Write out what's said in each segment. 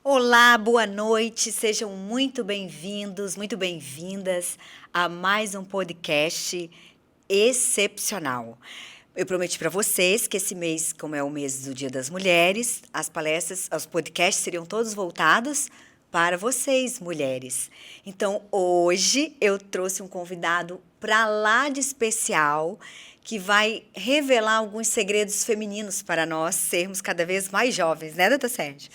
Olá, boa noite, sejam muito bem-vindos, muito bem-vindas a mais um podcast excepcional. Eu prometi para vocês que esse mês, como é o mês do Dia das Mulheres, as palestras, os podcasts seriam todos voltados para vocês, mulheres. Então, hoje eu trouxe um convidado para lá de especial que vai revelar alguns segredos femininos para nós sermos cada vez mais jovens, né, doutor Sérgio?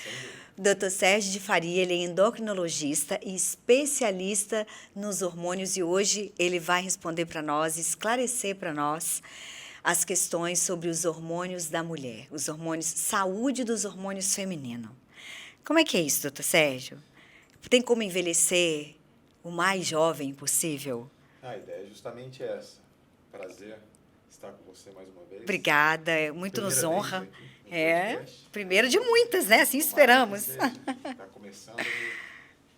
Dr. Sérgio de Faria, ele é endocrinologista e especialista nos hormônios e hoje ele vai responder para nós, esclarecer para nós as questões sobre os hormônios da mulher, os hormônios, saúde dos hormônios femininos. Como é que é isso, doutor Sérgio? Tem como envelhecer o mais jovem possível? A ideia é justamente essa. Prazer estar com você mais uma vez. Obrigada, muito nos Primeira vez honra. aqui no podcast. Primeiro de muitas, né? Assim esperamos. Está começando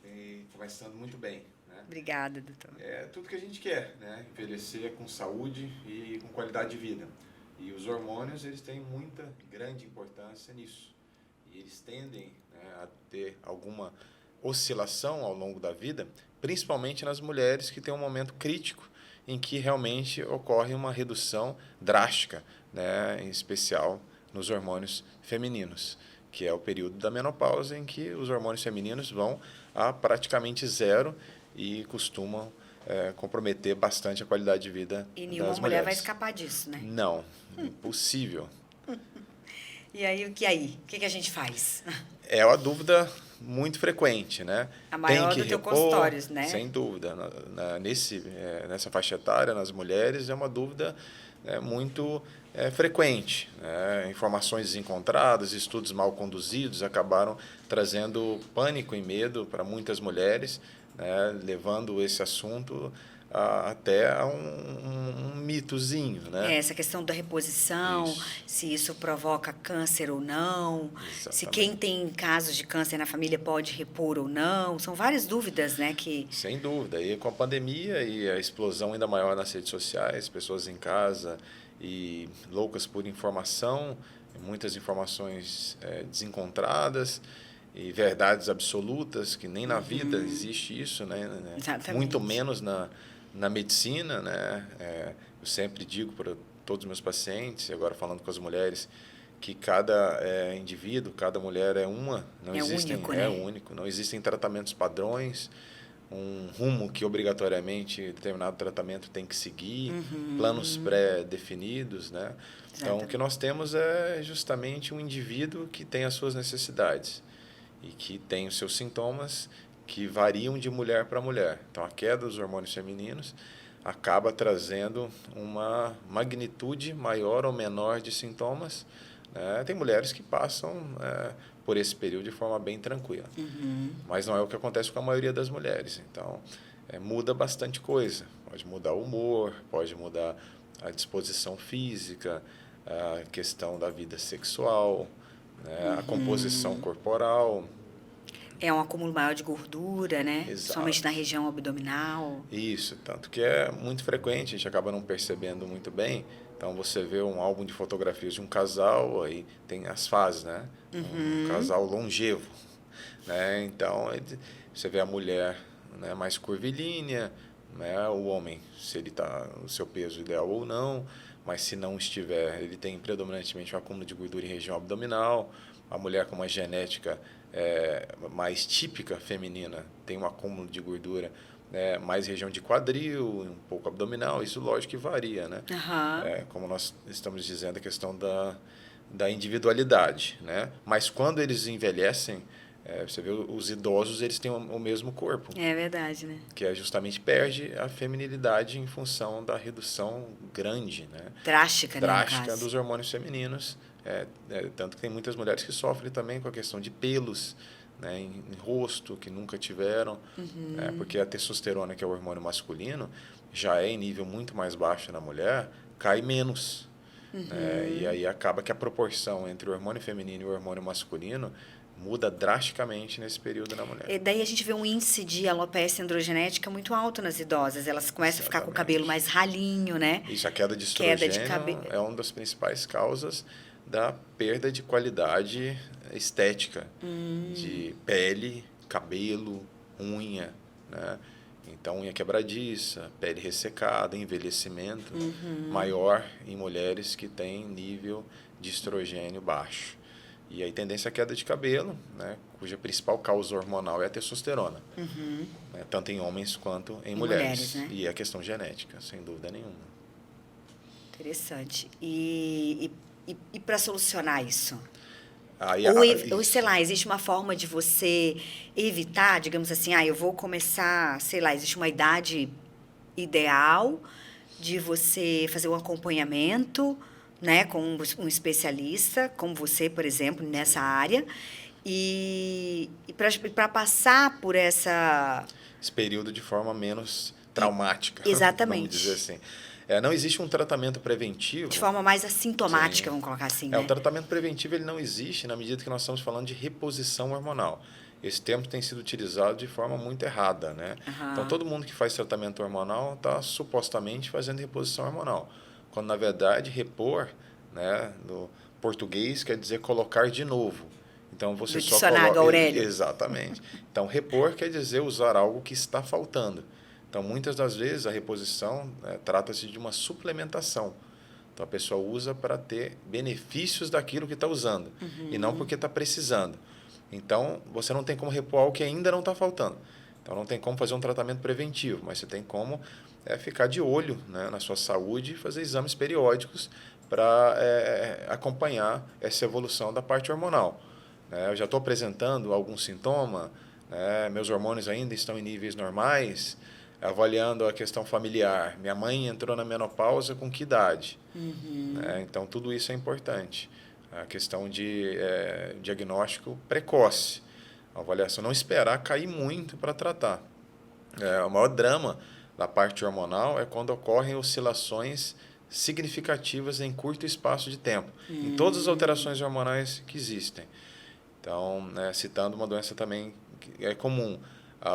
e começando muito bem, né? Obrigada, doutor. É tudo que a gente quer, né? Envelhecer com saúde e com qualidade de vida. E os hormônios, eles têm muita, grande importância nisso. E eles tendem, né, a ter alguma oscilação ao longo da vida, principalmente nas mulheres que têm um momento crítico em que realmente ocorre uma redução drástica, né, em especial nos hormônios femininos, que é o período da menopausa em que os hormônios femininos vão a praticamente zero e costumam comprometer bastante a qualidade de vida E nenhuma das mulher vai mulheres. escapar disso, né? Não, impossível. E aí, o que a gente faz? É uma dúvida muito frequente, né? A maior Tem que do teu repor, consultório, né? sem dúvida. Nessa faixa etária, nas mulheres, é uma dúvida muito frequente. Né? Informações desencontradas, estudos mal conduzidos acabaram trazendo pânico e medo para muitas mulheres, né? Levando esse assunto até a um mitozinho, né? Essa questão da reposição, Isso. se isso provoca câncer ou não, se Exatamente. quem tem casos de câncer na família pode repor ou não, são várias dúvidas, né? Sem dúvida. E com a pandemia e a explosão ainda maior nas redes sociais, pessoas em casa e loucas por informação, muitas informações desencontradas e verdades absolutas, que nem na vida existe isso, né? Exatamente. Muito menos na medicina, né? Eu sempre digo para todos os meus pacientes, e agora falando com as mulheres, que cada indivíduo, cada mulher é uma, não É existem, único, né? único, não existem tratamentos padrões, um rumo que obrigatoriamente determinado tratamento tem que seguir, planos pré-definidos, né? Então, o que nós temos é justamente um indivíduo que tem as suas necessidades e que tem os seus sintomas que variam de mulher para mulher. Então, a queda dos hormônios femininos acaba trazendo uma magnitude maior ou menor de sintomas. Tem mulheres que passam por esse período de forma bem tranquila, mas não é o que acontece com a maioria das mulheres. Então, muda bastante coisa. Pode mudar o humor, pode mudar a disposição física, a questão da vida sexual, né, a composição corporal. É um acúmulo maior de gordura, né? Exato. Somente na região abdominal. Isso, tanto que é muito frequente, a gente acaba não percebendo muito bem. Então, você vê um álbum de fotografias de um casal, aí tem as fases, né? Um casal longevo, né? Então, você vê a mulher, né, mais curvilínea, né? O homem, se ele está no seu peso ideal ou não, mas se não estiver, ele tem predominantemente um acúmulo de gordura em região abdominal. A mulher com uma genética mais típica feminina tem um acúmulo de gordura mais região de quadril, um pouco abdominal. Isso, lógico, que varia, né? Como nós estamos dizendo, a questão da individualidade, né? Mas quando eles envelhecem, você vê os idosos, eles têm o mesmo corpo. É verdade, né? Que justamente perde a feminilidade em função da redução grande, né? Drástica, né, no Drástica caso. dos hormônios femininos. Tanto que tem muitas mulheres que sofrem também com a questão de pelos, né, em rosto, que nunca tiveram, porque a testosterona, que é o hormônio masculino, já é em nível muito mais baixo na mulher, cai menos. E aí acaba que a proporção entre o hormônio feminino e o hormônio masculino muda drasticamente nesse período na mulher. E daí a gente vê um índice de alopecia androgenética muito alto nas idosas. Elas começam a ficar com o cabelo mais ralinho, né? Isso, a queda de estrogênio Queda de cabelo. é uma das principais causas da perda de qualidade estética, de pele, cabelo, unha, né? Então, unha quebradiça, pele ressecada, envelhecimento maior em mulheres que têm nível de estrogênio baixo. E aí, tendência à queda de cabelo, né? Cuja principal causa hormonal é a testosterona, né? Tanto em homens quanto em mulheres. Né? E é questão genética, sem dúvida nenhuma. Interessante. E para solucionar isso? Aí, Ou, sei lá, existe uma forma de você evitar, digamos assim, eu vou começar, sei lá, existe uma idade ideal de você fazer um acompanhamento, né, com um especialista, como você, por exemplo, nessa área, e para passar por esse período de forma menos traumática, exatamente, vamos dizer assim. Não existe um tratamento preventivo. De forma mais assintomática, sim, vamos colocar assim, né? O tratamento preventivo ele não existe na medida que nós estamos falando de reposição hormonal. Esse termo tem sido utilizado de forma muito errada, né? Então, todo mundo que faz tratamento hormonal está supostamente fazendo reposição hormonal. Quando, na verdade, repor, né, no português, quer dizer colocar de novo. Então, você só coloca... Aurélio. Exatamente. Então, repor quer dizer usar algo que está faltando. Então, muitas das vezes, a reposição trata-se de uma suplementação. Então, a pessoa usa para ter benefícios daquilo que está usando, e não porque está precisando. Então, você não tem como repor algo que ainda não está faltando. Então, não tem como fazer um tratamento preventivo, mas você tem como ficar de olho, né, na sua saúde e fazer exames periódicos para acompanhar essa evolução da parte hormonal. Eu já estou apresentando algum sintoma, meus hormônios ainda estão em níveis normais, avaliando a questão familiar. Minha mãe entrou na menopausa com que idade? Então, tudo isso é importante. A questão de diagnóstico precoce. A avaliação, não esperar cair muito para tratar. O maior drama da parte hormonal é quando ocorrem oscilações significativas em curto espaço de tempo, em todas as alterações hormonais que existem. Então, citando uma doença também que é comum,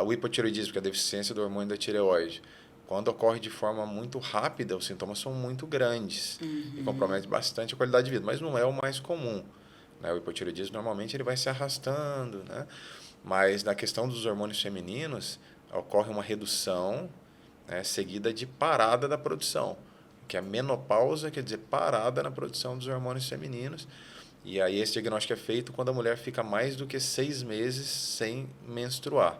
o hipotireoidismo, que é a deficiência do hormônio da tireoide. Quando ocorre de forma muito rápida, os sintomas são muito grandes e comprometem bastante a qualidade de vida, mas não é o mais comum. O hipotireoidismo, normalmente, ele vai se arrastando, né? Mas, na questão dos hormônios femininos, ocorre uma redução, seguida de parada da produção, que é a menopausa, quer dizer, parada na produção dos hormônios femininos. E aí esse diagnóstico é feito quando a mulher fica mais do que 6 meses sem menstruar.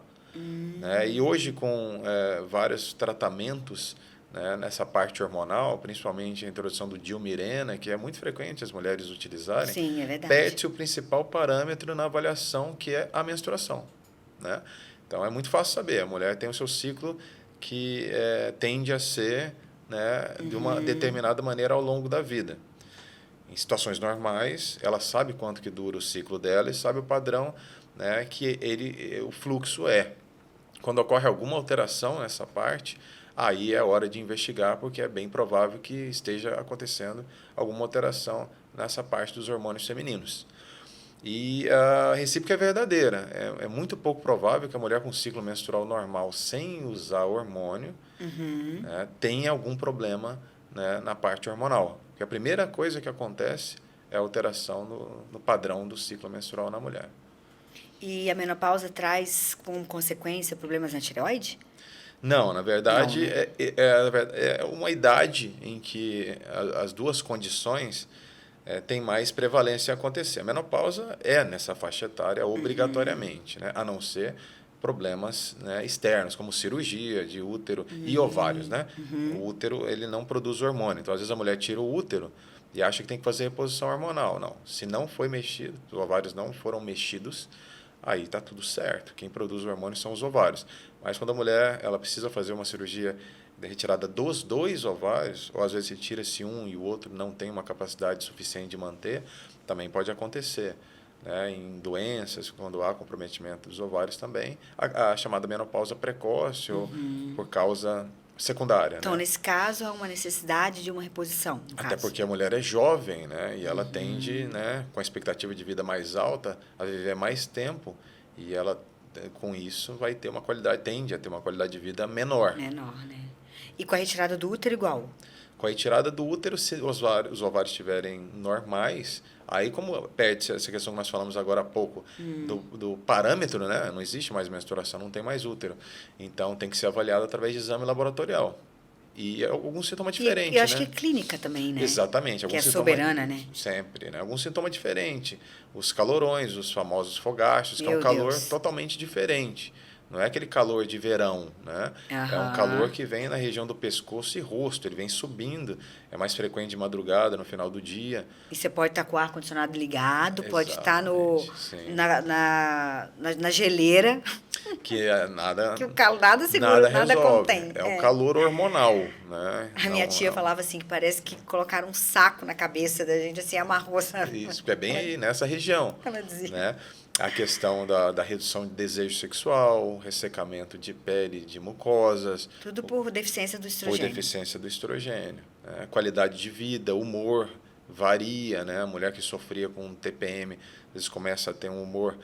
E hoje, com vários tratamentos, nessa parte hormonal, principalmente a introdução do Dilmirena, que é muito frequente as mulheres utilizarem, sim, é verdade, pede-se o principal parâmetro na avaliação, que é a menstruação. Então, é muito fácil saber. A mulher tem o seu ciclo que tende a ser de uma determinada maneira ao longo da vida. Em situações normais, ela sabe quanto que dura o ciclo dela e sabe o padrão que o fluxo é. Quando ocorre alguma alteração nessa parte, aí é hora de investigar, porque é bem provável que esteja acontecendo alguma alteração nessa parte dos hormônios femininos. E a recíproca é verdadeira. É muito pouco provável que a mulher com ciclo menstrual normal, sem usar hormônio, tenha algum problema na parte hormonal. Porque a primeira coisa que acontece é a alteração no padrão do ciclo menstrual na mulher. E a menopausa traz como consequência problemas na tireoide? Não, na verdade, não, né? é uma idade em que as duas condições têm mais prevalência a acontecer. A menopausa nessa faixa etária obrigatoriamente, a não ser problemas externos, como cirurgia de útero e ovários. O útero ele não produz hormônio, então às vezes a mulher tira o útero e acha que tem que fazer reposição hormonal. Não, se não foi mexido, os ovários não foram mexidos, aí está tudo certo. Quem produz o hormônio são os ovários. Mas quando a mulher ela precisa fazer uma cirurgia de retirada dos 2 ovários, ou às vezes se tira-se um e o outro não tem uma capacidade suficiente de manter, também pode acontecer. Em doenças, quando há comprometimento dos ovários também, a chamada menopausa precoce ou por causa secundária. Então, nesse caso, há uma necessidade de uma reposição. Até porque a mulher é jovem, e ela tende, com a expectativa de vida mais alta, a viver mais tempo, e ela, com isso, vai ter uma qualidade, tende a ter uma qualidade de vida menor. Menor, né? E com a retirada do útero igual? Com a retirada do útero, se os ovários estiverem normais, Aí, como perde essa questão que nós falamos agora há pouco, do parâmetro, né? Não existe mais menstruação, não tem mais útero. Então, tem que ser avaliado através de exame laboratorial. E algum sintoma diferente, E eu acho né? que é clínica também, né? Exatamente. Que é Sintoma, soberana, né? sempre, né? Algum sintoma diferente. Os calorões, os famosos fogachos, que é um Meu calor Deus. totalmente diferente. Não é aquele calor de verão, né? É um calor que vem na região do pescoço e rosto, ele vem subindo. É mais frequente de madrugada, no final do dia. E você pode estar com o ar-condicionado ligado, pode estar Exatamente, sim. na geleira, Que nada, que o calor nada segura, nada nada resolve. contém. É o calor hormonal, né? A minha tia falava assim, que parece que colocaram um saco na cabeça da gente, assim, amarrou, sabe? Isso, é bem aí, nessa região. Ela dizia. Né? A questão da redução de desejo sexual, ressecamento de pele, de mucosas. Tudo por deficiência do estrogênio. Por deficiência do estrogênio. Né? Qualidade de vida, humor varia. Né? A mulher que sofria com TPM, às vezes começa a ter um humor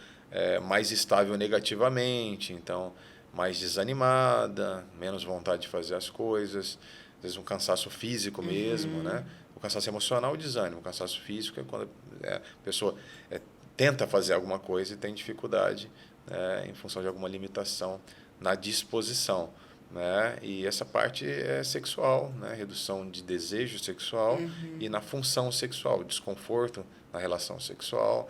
mais estável negativamente, então mais desanimada, menos vontade de fazer as coisas, às vezes um cansaço físico mesmo, né? O cansaço emocional, o desânimo. O cansaço físico é quando a pessoa tenta fazer alguma coisa e tem dificuldade, né, em função de alguma limitação na disposição, né? E essa parte é sexual, né? Redução de desejo sexual e na função sexual, desconforto na relação sexual,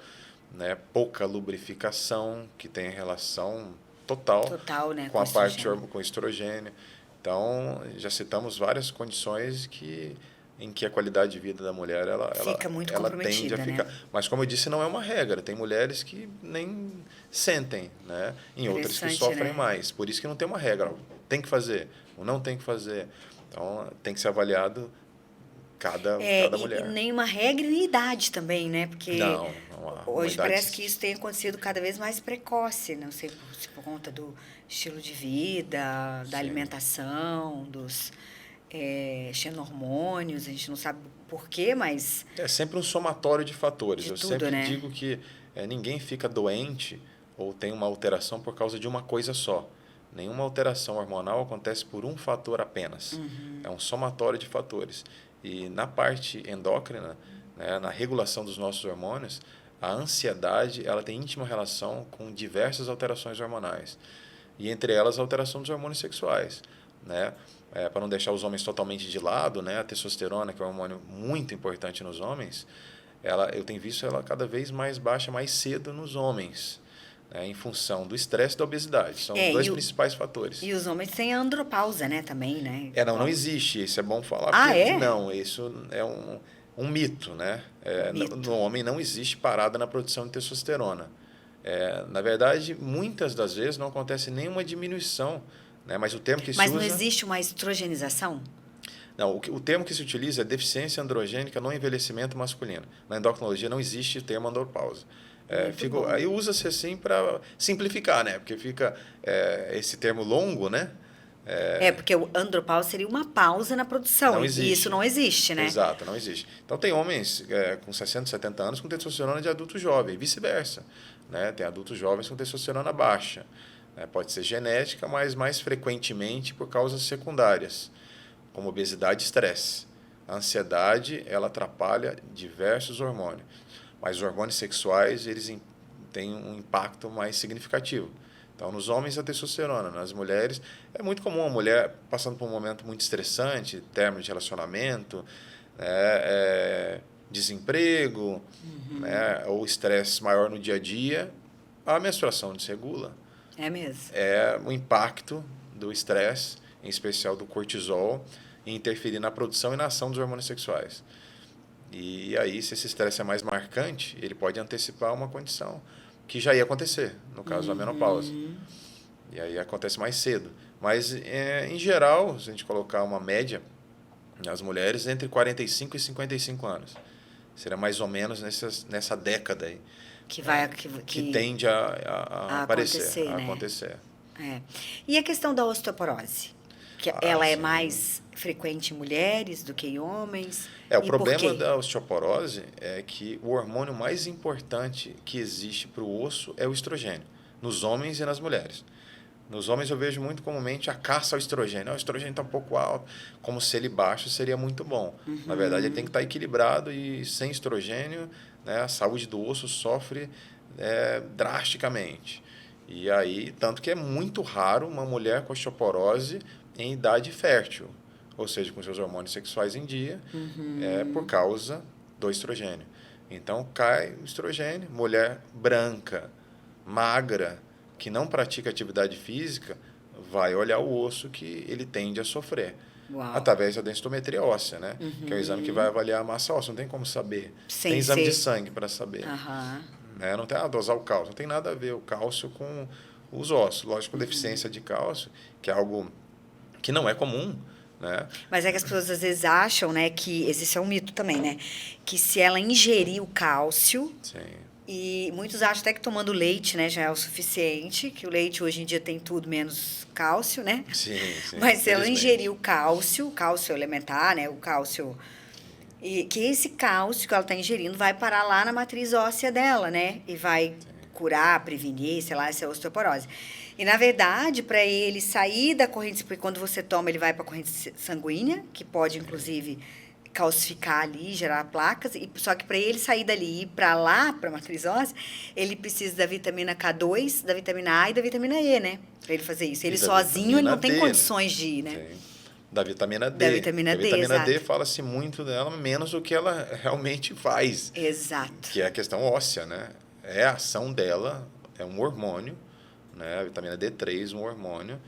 né? Pouca lubrificação, que tem relação total, né, com a parte com estrogênio. Então, já citamos várias condições em que a qualidade de vida da mulher fica muito ela comprometida, tende a ficar. né? Mas, como eu disse, não é uma regra. Tem mulheres que nem sentem, né? Em outras que sofrem, né, mais. Por isso que não tem uma regra. Tem que fazer ou não tem que fazer. Então, tem que ser avaliado cada mulher. E nem uma regra e idade também, né? Porque não há hoje idade... parece que isso tem acontecido cada vez mais precoce, não sei se por conta do estilo de vida, da alimentação, dos xenormônios, a gente não sabe por quê, mas... É sempre um somatório de fatores. Eu sempre né? digo que ninguém fica doente ou tem uma alteração por causa de uma coisa só. Nenhuma alteração hormonal acontece por um fator apenas. É um somatório de fatores. E na parte endócrina, né, na regulação dos nossos hormônios, a ansiedade ela tem íntima relação com diversas alterações hormonais. E entre elas a alteração dos hormônios sexuais, né? Para não deixar os homens totalmente de lado, né? A testosterona, que é um hormônio muito importante nos homens, eu tenho visto ela cada vez mais baixa, mais cedo nos homens, né? Em função do estresse e da obesidade. São os dois principais fatores. E os homens têm andropausa, né? Também, né? Não existe. Isso é bom falar. Não, isso é um mito, né? No homem não existe parada na produção de testosterona. Na verdade, muitas das vezes não acontece nenhuma diminuição, né? Mas o termo que se usa... Mas não existe uma estrogenização? Não, o termo que se utiliza é deficiência androgênica no envelhecimento masculino. Na endocrinologia não existe o termo andropausa. Aí usa-se assim para simplificar, né? Porque fica esse termo longo, né? Porque o andropausa seria uma pausa na produção. Não existe. E isso não existe, né? Exato, não existe. Então, tem homens com 60, 70 anos com testosterona de adulto jovem, e vice-versa, né? Tem adultos jovens com testosterona baixa. Pode ser genética, mas mais frequentemente por causas secundárias, como obesidade e estresse. A ansiedade, ela atrapalha diversos hormônios, mas os hormônios sexuais, eles têm um impacto mais significativo. Então, nos homens, a testosterona. Nas mulheres, é muito comum a mulher passando por um momento muito estressante, término de relacionamento, desemprego, né, ou estresse maior no dia a dia, a menstruação desregula. É mesmo? É o impacto do estresse, em especial do cortisol, em interferir na produção e na ação dos hormônios sexuais. E aí, se esse estresse é mais marcante, ele pode antecipar uma condição que já ia acontecer, no caso da menopausa. E aí acontece mais cedo. Mas, em geral, se a gente colocar uma média, as mulheres entre 45 e 55 anos. Seria mais ou menos nessa década aí. Que tende a aparecer, a acontecer. E a questão da osteoporose? Que ela é mais frequente em mulheres do que em homens? O problema da osteoporose é que o hormônio mais importante que existe para o osso é o estrogênio, nos homens e nas mulheres. Nos homens eu vejo muito comumente a caça ao estrogênio. O estrogênio está um pouco alto, como se ele baixo seria muito bom. Na verdade, ele tem que estar equilibrado e sem estrogênio, né, a saúde do osso sofre drasticamente. E aí, tanto que é muito raro uma mulher com osteoporose em idade fértil, ou seja, com seus hormônios sexuais em dia, por causa do estrogênio. Então, cai o estrogênio, mulher branca, magra, que não pratica atividade física, vai olhar o osso que ele tende a sofrer. Uau. Através da densitometria óssea, né? Que é o exame que vai avaliar a massa óssea. Não tem como saber. Sem tem exame ser... de sangue para saber. Né? Não tem dosar o cálcio. Não tem nada a ver o cálcio com os ossos. Lógico, deficiência de cálcio, que é algo que não é comum, né? Mas é que as pessoas às vezes acham, né, que esse é um mito também, né? Que se ela ingerir o cálcio... Sim. E muitos acham até que tomando leite, né, já é o suficiente, que o leite hoje em dia tem tudo menos cálcio, né? Sim, Mas se ela ingerir o cálcio elementar, né, o cálcio... E que esse cálcio que ela está ingerindo vai parar lá na matriz óssea dela, né? E vai curar, prevenir, sei lá, essa osteoporose. E, na verdade, para ele sair da corrente... Porque quando você toma, ele vai para a corrente sanguínea, que pode, inclusive... calcificar ali, gerar placas, só que para ele sair dali e ir para lá, para a matriz óssea, ele precisa da vitamina K2, da vitamina A e da vitamina E, né? Para ele fazer isso. Ele sozinho ele não tem condições de ir, né? Sim. Da vitamina D. Da vitamina D, a vitamina D exato. fala-se muito dela, menos do que ela realmente faz. Exato. Que é a questão óssea, né? É a ação dela, é um hormônio, né? A vitamina D3, um hormônio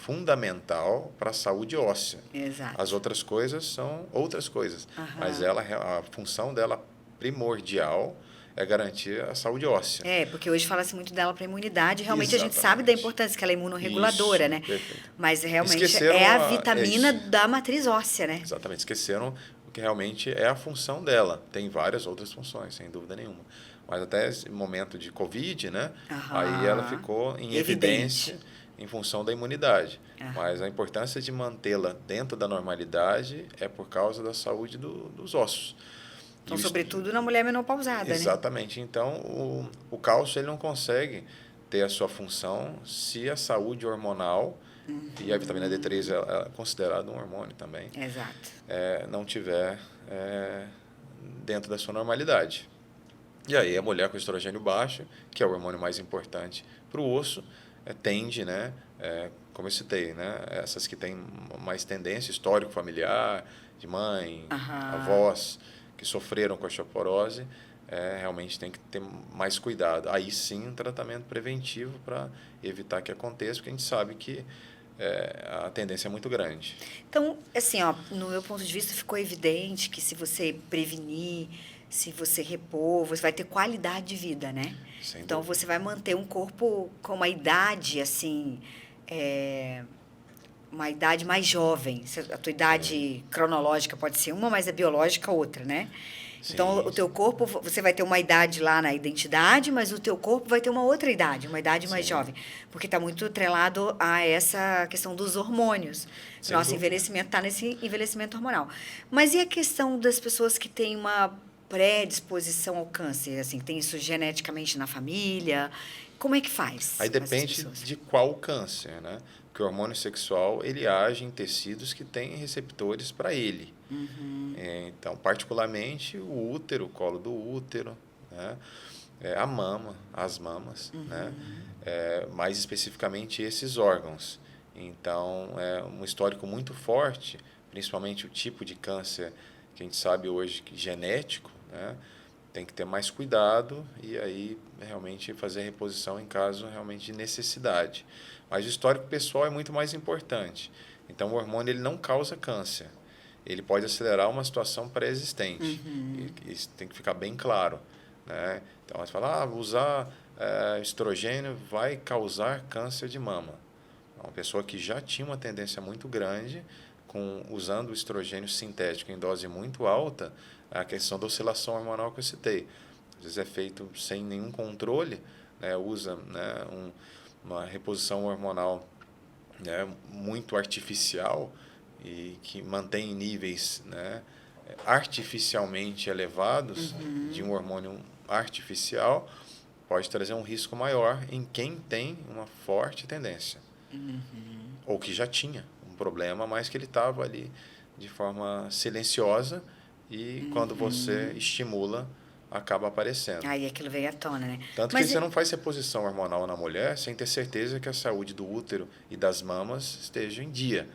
fundamental para a saúde óssea. Exato. As outras coisas são outras coisas, mas a função dela primordial é garantir a saúde óssea. Porque hoje fala-se muito dela para a imunidade. Realmente Exatamente. A gente sabe da importância que ela é imunorreguladora, Isso, né? Perfeito. Mas realmente Esqueceram é a vitamina isso. da matriz óssea, né? Exatamente. Esqueceram o que realmente é a função dela. Tem várias outras funções, sem dúvida nenhuma. Mas até esse momento de Covid, né? Aí ela ficou em evidência em função da imunidade. Mas a importância de mantê-la dentro da normalidade é por causa da saúde dos ossos. Então, sobretudo na mulher menopausada, Exatamente. né? Então, o cálcio ele não consegue ter a sua função se a saúde hormonal, e a vitamina D3 é considerada um hormônio também, Exato. Não tiver dentro da sua normalidade. E aí a mulher com estrogênio baixo, que é o hormônio mais importante para o osso, tende, né, como eu citei, né, essas que têm mais tendência, histórico familiar, de mãe, avós, que sofreram com a osteoporose, realmente tem que ter mais cuidado. Aí sim, um tratamento preventivo para evitar que aconteça, porque a gente sabe que a tendência é muito grande. Então, assim, ó, no meu ponto de vista, ficou evidente que se você prevenir, se você repor, você vai ter qualidade de vida, né? Sem então, dúvida. você vai manter um corpo com uma idade, assim, uma idade mais jovem. A tua idade cronológica pode ser uma, mas a biológica outra, né? Sim, então, o teu corpo, você vai ter uma idade lá na identidade, mas o teu corpo vai ter uma outra idade, uma idade mais jovem. Porque está muito atrelado a essa questão dos hormônios. Sem Nosso dúvida. envelhecimento está nesse envelhecimento hormonal. Mas e a questão das pessoas que têm uma predisposição ao câncer? Assim, tem isso geneticamente na família? Como é que faz? Aí depende de qual câncer, né? Porque o hormônio sexual, ele age em tecidos que têm receptores para ele. Então, particularmente, o útero, o colo do útero, né? A mama, as mamas, né? Mais especificamente esses órgãos. Então, é um histórico muito forte, principalmente o tipo de câncer que a gente sabe hoje que genético, né? Tem que ter mais cuidado e aí realmente fazer a reposição em caso realmente de necessidade. Mas o histórico pessoal é muito mais importante. Então, o hormônio ele não causa câncer. Ele pode acelerar uma situação pré-existente. Isso tem que ficar bem claro, né? Então, você fala, usar estrogênio vai causar câncer de mama. Uma pessoa que já tinha uma tendência muito grande, usando o estrogênio sintético em dose muito alta, a questão da oscilação hormonal que eu citei. Às vezes é feito sem nenhum controle, né? Usa, né, uma reposição hormonal, né, muito artificial e que mantém níveis, né, artificialmente elevados de um hormônio artificial, pode trazer um risco maior em quem tem uma forte tendência. Ou que já tinha um problema, mas que ele estava ali de forma silenciosa e quando você estimula, acaba aparecendo. Aí aquilo veio à tona, né? Tanto que Mas você não faz reposição hormonal na mulher sem ter certeza que a saúde do útero e das mamas esteja em dia.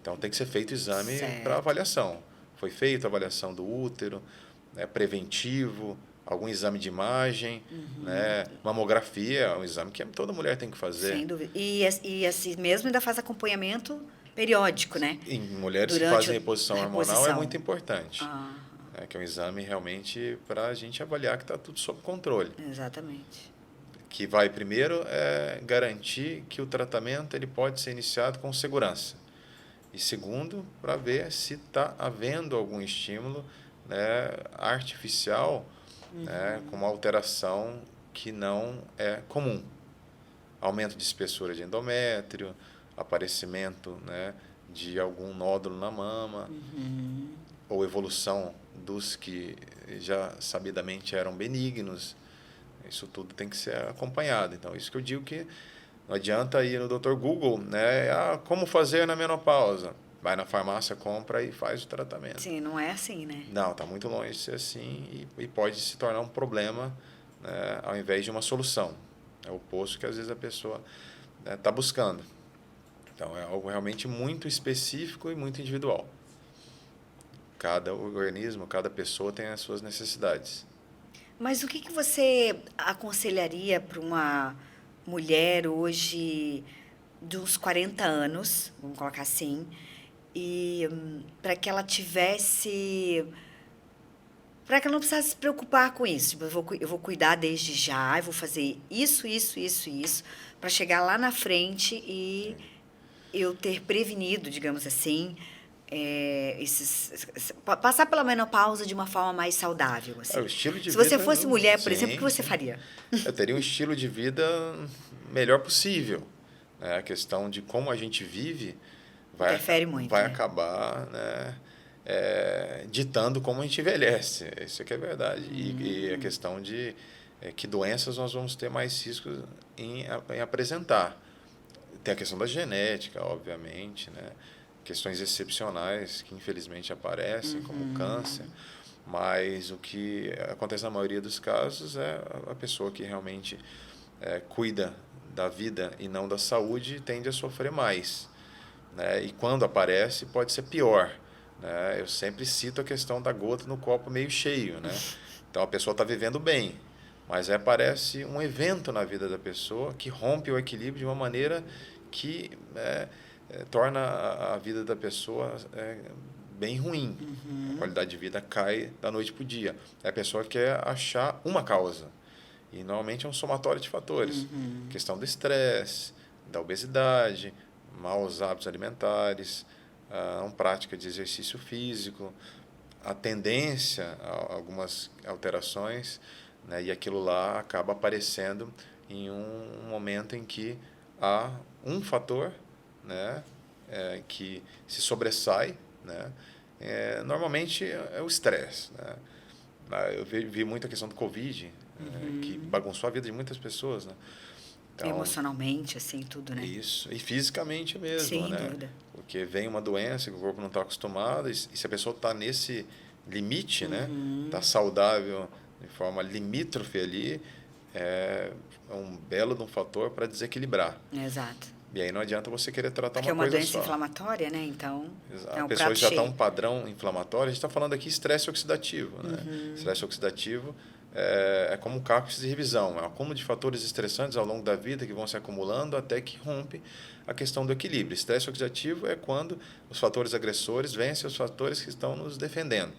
Então tem que ser feito o exame para certo. avaliação. Foi feita a avaliação do útero, né, preventivo, algum exame de imagem, né, mamografia, é um exame que toda mulher tem que fazer. Sem dúvida. E assim mesmo ainda faz acompanhamento periódico, né? Em mulheres que Durante fazem reposição a hormonal é reposição. muito importante. Ah, Que é um exame realmente para a gente avaliar que está tudo sob controle. exatamente. Que vai primeiro garantir que o tratamento ele pode ser iniciado com segurança. E segundo, para ver se está havendo algum estímulo, né, artificial, né, com uma alteração que não é comum. Aumento de espessura de endométrio, aparecimento, né, de algum nódulo na mama, ou evolução dos que já sabidamente eram benignos. Isso tudo tem que ser acompanhado. Então, isso que eu digo que não adianta ir no Dr. Google, né? Como fazer na menopausa? Vai na farmácia, compra e faz o tratamento. Sim, não é assim, né? Não, está muito longe de ser assim e pode se tornar um problema, né, ao invés de uma solução. É o oposto que às vezes a pessoa está buscando. Então, é algo realmente muito específico e muito individual. Cada organismo, cada pessoa tem as suas necessidades. Mas o que você aconselharia para uma mulher hoje de uns 40 anos, vamos colocar assim, e para que ela tivesse, para que ela não precisasse se preocupar com isso? Tipo, eu vou cuidar desde já, eu vou fazer isso, para chegar lá na frente e eu ter prevenido, digamos assim, passar pela menopausa de uma forma mais saudável. Assim. O estilo de Se vida, você fosse mulher, por sim, exemplo, o que você sim. faria? Eu teria um estilo de vida melhor possível. Né? A questão de como a gente vive Interfere muito, vai né? acabar, né, ditando como a gente envelhece. Isso é que é verdade. E a questão de que doenças nós vamos ter mais riscos em apresentar. Tem a questão da genética, obviamente, né? Questões excepcionais que infelizmente aparecem, como câncer. Mas o que acontece na maioria dos casos é a pessoa que realmente cuida da vida e não da saúde tende a sofrer mais. Né? E quando aparece, pode ser pior. Né? Eu sempre cito a questão da gota no copo meio cheio. Né? Então, a pessoa está vivendo bem, mas aí aparece um evento na vida da pessoa que rompe o equilíbrio de uma maneira que torna a vida da pessoa bem ruim. A qualidade de vida cai da noite para o dia. A pessoa quer achar uma causa. E normalmente é um somatório de fatores. Questão do estresse, da obesidade, maus hábitos alimentares, a não prática de exercício físico, a tendência a algumas alterações, né, e aquilo lá acaba aparecendo em um momento em que há um fator, né, que se sobressai, né, normalmente é o estresse. Né. Eu vi muito a questão do Covid, que bagunçou a vida de muitas pessoas. Né. Então, emocionalmente, assim, tudo, né? Isso, e fisicamente mesmo, Sem né? dúvida. Porque vem uma doença que o corpo não está acostumado, e se a pessoa está nesse limite, né? Está saudável de forma limítrofe ali, é um belo de um fator para desequilibrar. Exato. E aí não adianta você querer tratar Porque é uma uma coisa doença só. inflamatória, né? Então, Exato. é um A pessoa prato já está cheio. um padrão inflamatório, a gente está falando aqui estresse oxidativo, né? Estresse oxidativo é como um carro de revisão, é um acúmulo de fatores estressantes ao longo da vida que vão se acumulando até que rompe a questão do equilíbrio. Estresse oxidativo é quando os fatores agressores vencem os fatores que estão nos defendendo.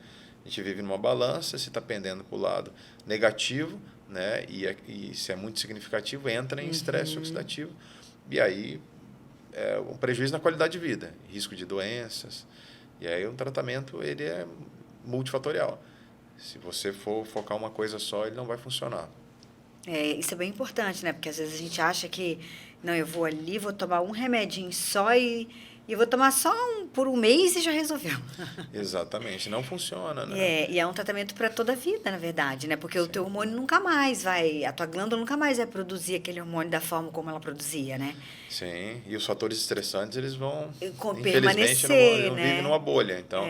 A gente vive numa balança, se está pendendo para o lado negativo, né? E se é muito significativo, entra em estresse oxidativo. E aí um prejuízo na qualidade de vida, risco de doenças. E aí um tratamento ele é multifatorial. Se você for focar uma coisa só, ele não vai funcionar. Isso é bem importante, né? Porque às vezes a gente acha que, não, eu vou ali, vou tomar um remedinho só e E eu vou tomar só por um mês e já resolveu. Exatamente, não funciona, né? E é um tratamento para toda a vida, na verdade, né? Porque o teu hormônio nunca mais vai, a tua glândula nunca mais vai produzir aquele hormônio da forma como ela produzia, né? Sim, e os fatores estressantes, eles vão, infelizmente, Permanecer, não vivem né? numa bolha, então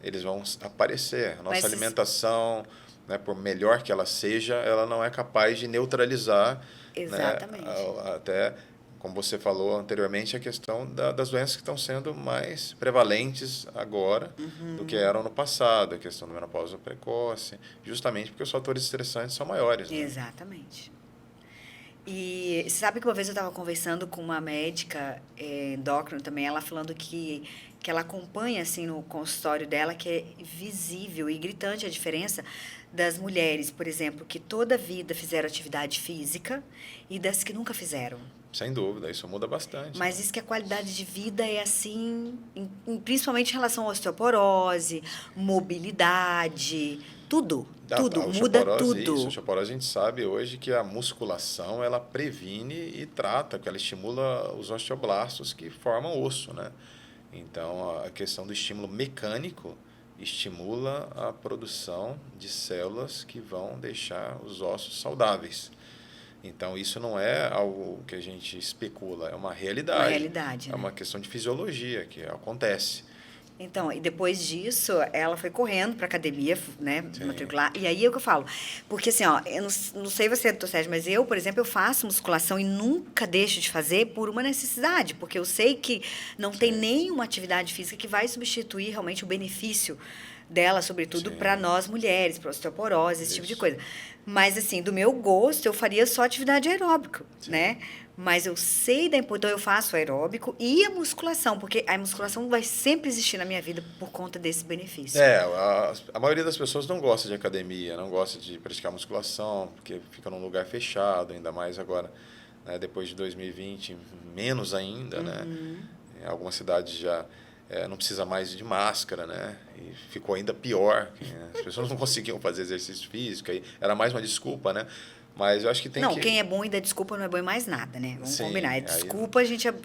eles vão aparecer. A nossa Mas alimentação, né, por melhor que ela seja, ela não é capaz de neutralizar, né, exatamente. até, como você falou anteriormente, a questão das doenças que estão sendo mais prevalentes agora do que eram no passado, a questão da menopausa precoce, justamente porque os fatores estressantes são maiores, né? Exatamente. E sabe que uma vez eu estava conversando com uma médica, endócrina também, ela falando que ela acompanha, assim, no consultório dela, que é visível e gritante a diferença das mulheres, por exemplo, que toda a vida fizeram atividade física e das que nunca fizeram. Sem dúvida, isso muda bastante. Mas diz que a qualidade de vida é assim, principalmente em relação à osteoporose, mobilidade, tudo, tudo, muda tudo. Isso, a osteoporose a gente sabe hoje que a musculação ela previne e trata, porque ela estimula os osteoblastos que formam osso, né? Então a questão do estímulo mecânico estimula a produção de células que vão deixar os ossos saudáveis. Então, isso não é algo que a gente especula, é uma realidade. Uma realidade, né? É uma questão de fisiologia que acontece. Então, e depois disso, ela foi correndo para academia, né, Sim. matricular. E aí é o que eu falo. Porque assim, ó, eu não sei você, doutor Sérgio, mas eu, por exemplo, eu faço musculação e nunca deixo de fazer por uma necessidade, porque eu sei que não tem nenhuma atividade física que vai substituir realmente o benefício dela, sobretudo para nós mulheres, para osteoporose, esse tipo de coisa. Mas, assim, do meu gosto, eu faria só atividade aeróbica, né? Mas eu sei da importância, então eu faço aeróbico e a musculação, porque a musculação vai sempre existir na minha vida por conta desse benefício. A maioria das pessoas não gosta de academia, não gosta de praticar musculação, porque fica num lugar fechado, ainda mais agora, né, depois de 2020, menos ainda, né? Em algumas cidades já não precisa mais de máscara, né? E ficou ainda pior, as pessoas não conseguiam fazer exercício físico, aí era mais uma desculpa, né? Mas eu acho que tem que... quem é bom e dá desculpa não é bom em mais nada, né? Vamos combinar. É desculpa,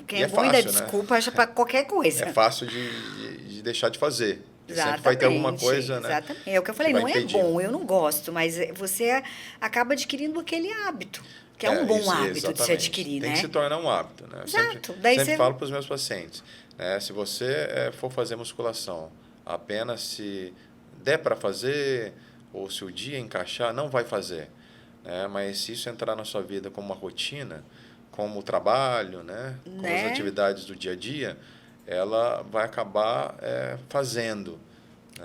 quem é bom fácil, e dá desculpa acha para qualquer coisa. É fácil de deixar de fazer. Exatamente, sempre vai ter alguma coisa, né? Exatamente. É o que eu falei, não impedir. É bom, eu não gosto, mas você acaba adquirindo aquele hábito, que é um bom hábito de se adquirir, tem né? que se tornar um hábito, né? Eu Exato. sempre falo para os meus pacientes, né? Se você for fazer musculação apenas se der para fazer, ou se o dia encaixar, não vai fazer. Mas se isso entrar na sua vida como uma rotina, como o trabalho, né? Como as atividades do dia a dia, ela vai acabar fazendo.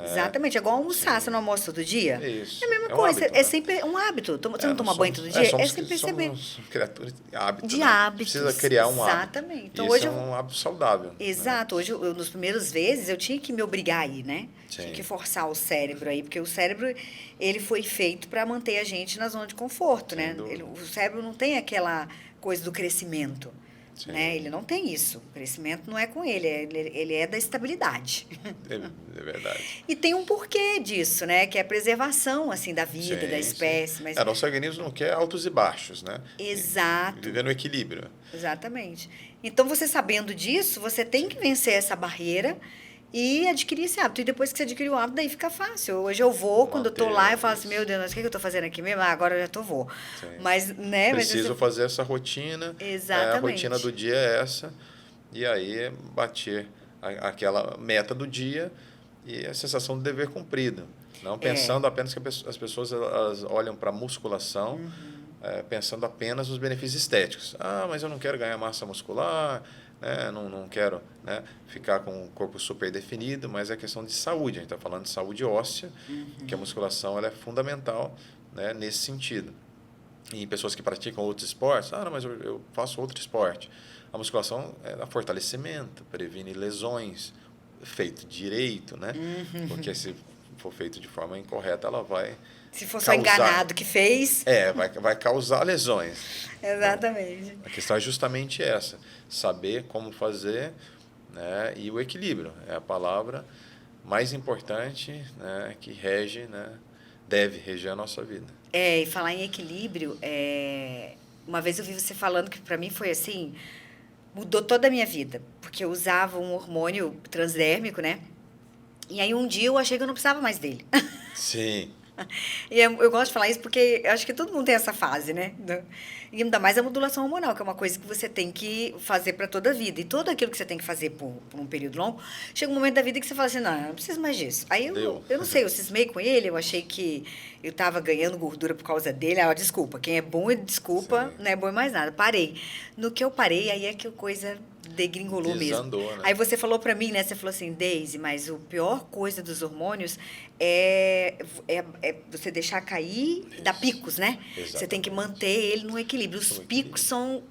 Exatamente, é igual almoçar, você não almoça todo dia? Isso. É a mesma um coisa, hábito, é sempre um hábito. Você não toma banho todo dia? Sem perceber. Somos criaturas de hábito. De hábitos. Precisa criar um hábito. Exatamente. Então, isso hoje é um hábito saudável. Exato. Né? Hoje, nos primeiros vezes, eu tinha que me obrigar aí, né? Sim. Tinha que forçar o cérebro aí, porque o cérebro, ele foi feito para manter a gente na zona de conforto, né? O cérebro não tem aquela coisa do crescimento. Né? Ele não tem isso. O crescimento não é com ele, ele é da estabilidade. É verdade. E tem um porquê disso, né? Que é a preservação assim, da vida, da espécie. Mas... nosso organismo não quer altos e baixos, né? Exato. Viver no equilíbrio. Exatamente. Então, você sabendo disso, você tem que vencer essa barreira e adquirir esse hábito. E depois que você adquirir o hábito, daí fica fácil. Hoje eu vou, quando eu tô lá, eu falo assim, meu Deus, o que eu tô fazendo aqui mesmo? Agora eu já vou. Sim. Mas, né? Preciso fazer essa rotina. Exatamente. A rotina do dia é essa. E aí, bater aquela meta do dia e a sensação de dever cumprido. Não pensando apenas que as pessoas elas olham para a musculação, pensando apenas nos benefícios estéticos. Mas eu não quero ganhar massa muscular, né? Não quero, né, ficar com o corpo super definido, mas é questão de saúde. A gente está falando de saúde óssea, que a musculação ela é fundamental, né, nesse sentido. E pessoas que praticam outros esportes, não, mas eu faço outro esporte. A musculação é fortalecimento, previne lesões, feito direito, né? Porque se for feito de forma incorreta, ela vai... Se for só enganado que fez... vai causar lesões. Exatamente. A questão é justamente essa, saber como fazer, né, e o equilíbrio. É a palavra mais importante, né, que rege, né, deve reger a nossa vida. E falar em equilíbrio, uma vez eu vi você falando que para mim foi assim... mudou toda a minha vida, porque eu usava um hormônio transdérmico, né? E aí um dia eu achei que eu não precisava mais dele. Sim. E eu gosto de falar isso porque eu acho que todo mundo tem essa fase, né? E ainda mais a modulação hormonal, que é uma coisa que você tem que fazer para toda a vida. E tudo aquilo que você tem que fazer por um período longo, chega um momento da vida que você fala assim, não, eu não preciso mais disso. Aí Deu. eu não sei, eu cismei com ele, eu achei que eu estava ganhando gordura por causa dele. Ah, desculpa, quem é bom, desculpa, Sim. não é bom em mais nada. Parei. No que eu parei, aí é que a coisa degringolou mesmo. Desandou, né? Aí você falou para mim, né? Você falou assim, Daisy, mas a pior coisa dos hormônios é você deixar cair e dar Isso. picos, né? Você tem que Exatamente. manter ele no equilíbrio. Os No picos equilíbrio. são